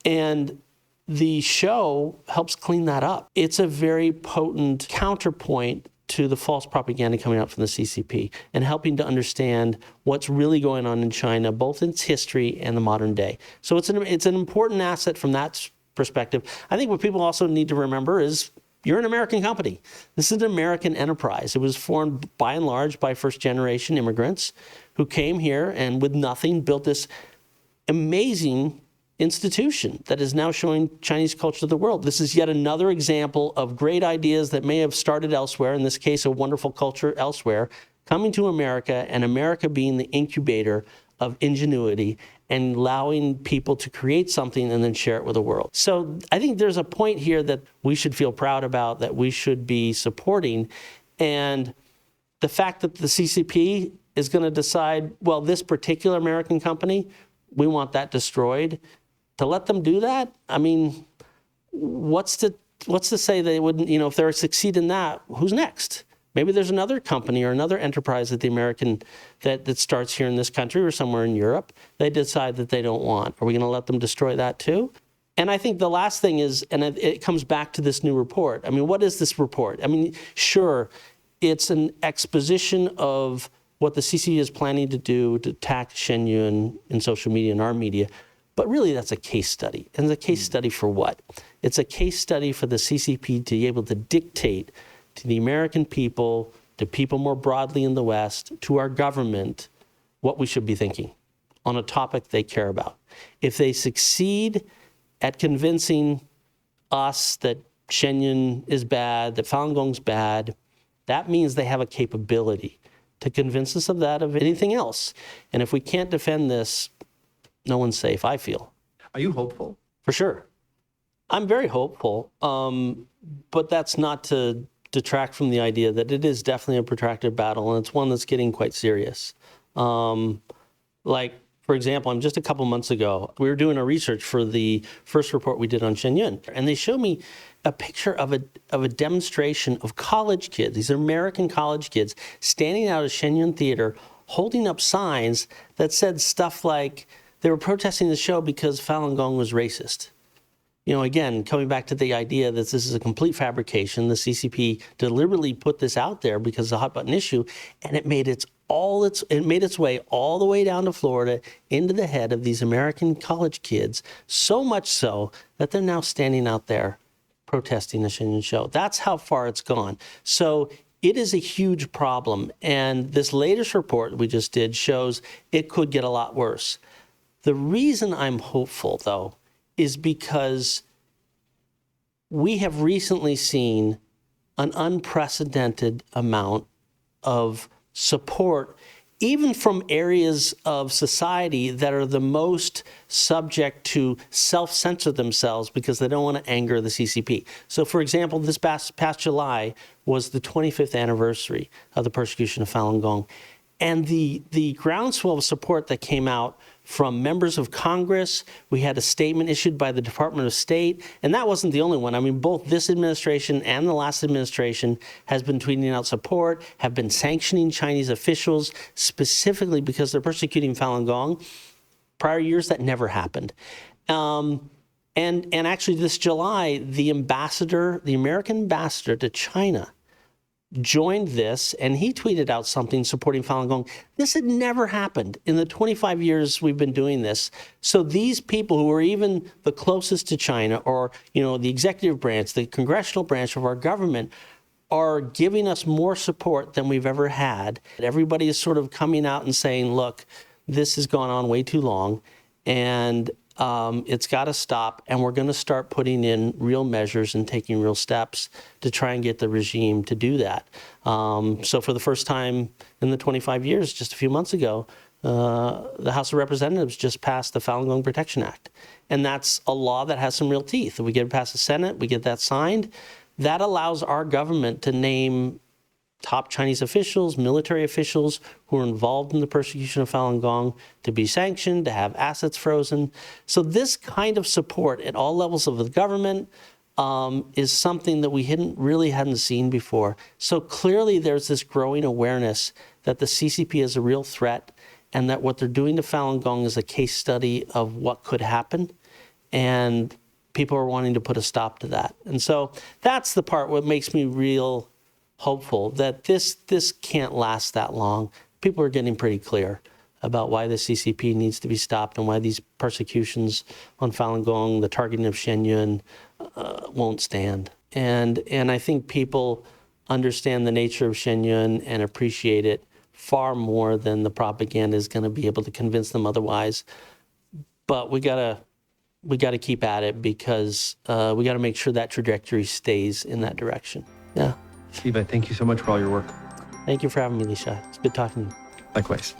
And the show helps clean that up. It's a very potent counterpoint to the false propaganda coming out from the CCP and helping to understand what's really going on in China, both in its history and the modern day. So it's an important asset from that perspective. I think what people also need to remember is you're an American company. This is an American enterprise. It was formed by and large by first-generation immigrants who came here and with nothing built this amazing institution that is now showing Chinese culture to the world. This is yet another example of great ideas that may have started elsewhere, in this case, a wonderful culture elsewhere, coming to America, and America being the incubator of ingenuity and allowing people to create something and then share it with the world. So I think there's a point here that we should feel proud about, that we should be supporting. And the fact that the CCP is going to decide, well, this particular American company, we want that destroyed. To let them do that, I mean, what's to say they wouldn't, if they succeed in that, who's next? Maybe there's another company or another enterprise that the American, that starts here in this country or somewhere in Europe, they decide that they don't want. Are we going to let them destroy that too? And I think the last thing is, and it comes back to this new report. I mean, what is this report? I mean, sure, it's an exposition of what the CCP is planning to do to attack Shen Yun in social media and our media. But really, that's a case study. And it's a case study for what? It's a case study for the CCP to be able to dictate to the American people, to people more broadly in the West, to our government, what we should be thinking on a topic they care about. If they succeed at convincing us that Shen Yun is bad, that Falun Gong's bad, that means they have a capability to convince us of that, of anything else. And if we can't defend this, no one's safe, I feel. Are you hopeful? For sure. I'm very hopeful, but that's not to detract from the idea that it is definitely a protracted battle, and it's one that's getting quite serious. Like, for example, just a couple months ago, we were doing a research for the first report we did on Shen Yun, and they showed me a picture of a demonstration of college kids, these American college kids, standing out of Shen Yun Theater, holding up signs that said stuff like they were protesting the show because Falun Gong was racist. Again, coming back to the idea that this is a complete fabrication, the CCP deliberately put this out there because it's a hot button issue, and it made its way all the way down to Florida into the head of these American college kids, so much so that they're now standing out there protesting the Shen Yun show. That's how far it's gone. So it is a huge problem, and this latest report we just did shows it could get a lot worse. The reason I'm hopeful, though, is because we have recently seen an unprecedented amount of support, even from areas of society that are the most subject to self-censor themselves because they don't want to anger the CCP. So, for example, this past July was the 25th anniversary of the persecution of Falun Gong. And the groundswell of support that came out from members of Congress, we had a statement issued by the Department of State, and that wasn't the only one. I mean, both this administration and the last administration has been tweeting out support, have been sanctioning Chinese officials specifically because they're persecuting Falun Gong. Prior years, that never happened. And actually this July, the American ambassador to China joined this, and he tweeted out something supporting Falun Gong. This had never happened in the 25 years we've been doing this. So these people who are even the closest to China, or the executive branch, the congressional branch of our government, are giving us more support than we've ever had. Everybody is sort of coming out and saying, look, this has gone on way too long, and it's got to stop, and we're going to start putting in real measures and taking real steps to try and get the regime to do that. So for the first time in the 25 years, just a few months ago, the House of Representatives just passed the Falun Gong Protection Act. And that's a law that has some real teeth. If we get it past the Senate, we get that signed, that allows our government to name top Chinese officials, military officials who are involved in the persecution of Falun Gong to be sanctioned, to have assets frozen. So this kind of support at all levels of the government is something that we hadn't seen before. So clearly there's this growing awareness that the CCP is a real threat and that what they're doing to Falun Gong is a case study of what could happen. And people are wanting to put a stop to that. And so that's the part what makes me real hopeful that this can't last that long. People are getting pretty clear about why the CCP needs to be stopped and why these persecutions on Falun Gong, the targeting of Shen Yun, won't stand. And I think people understand the nature of Shen Yun and appreciate it far more than the propaganda is going to be able to convince them otherwise. But we gotta keep at it because we gotta make sure that trajectory stays in that direction. Yeah. Levi, thank you so much for all your work. Thank you for having me, Leeshai. It's good talking to you. Likewise.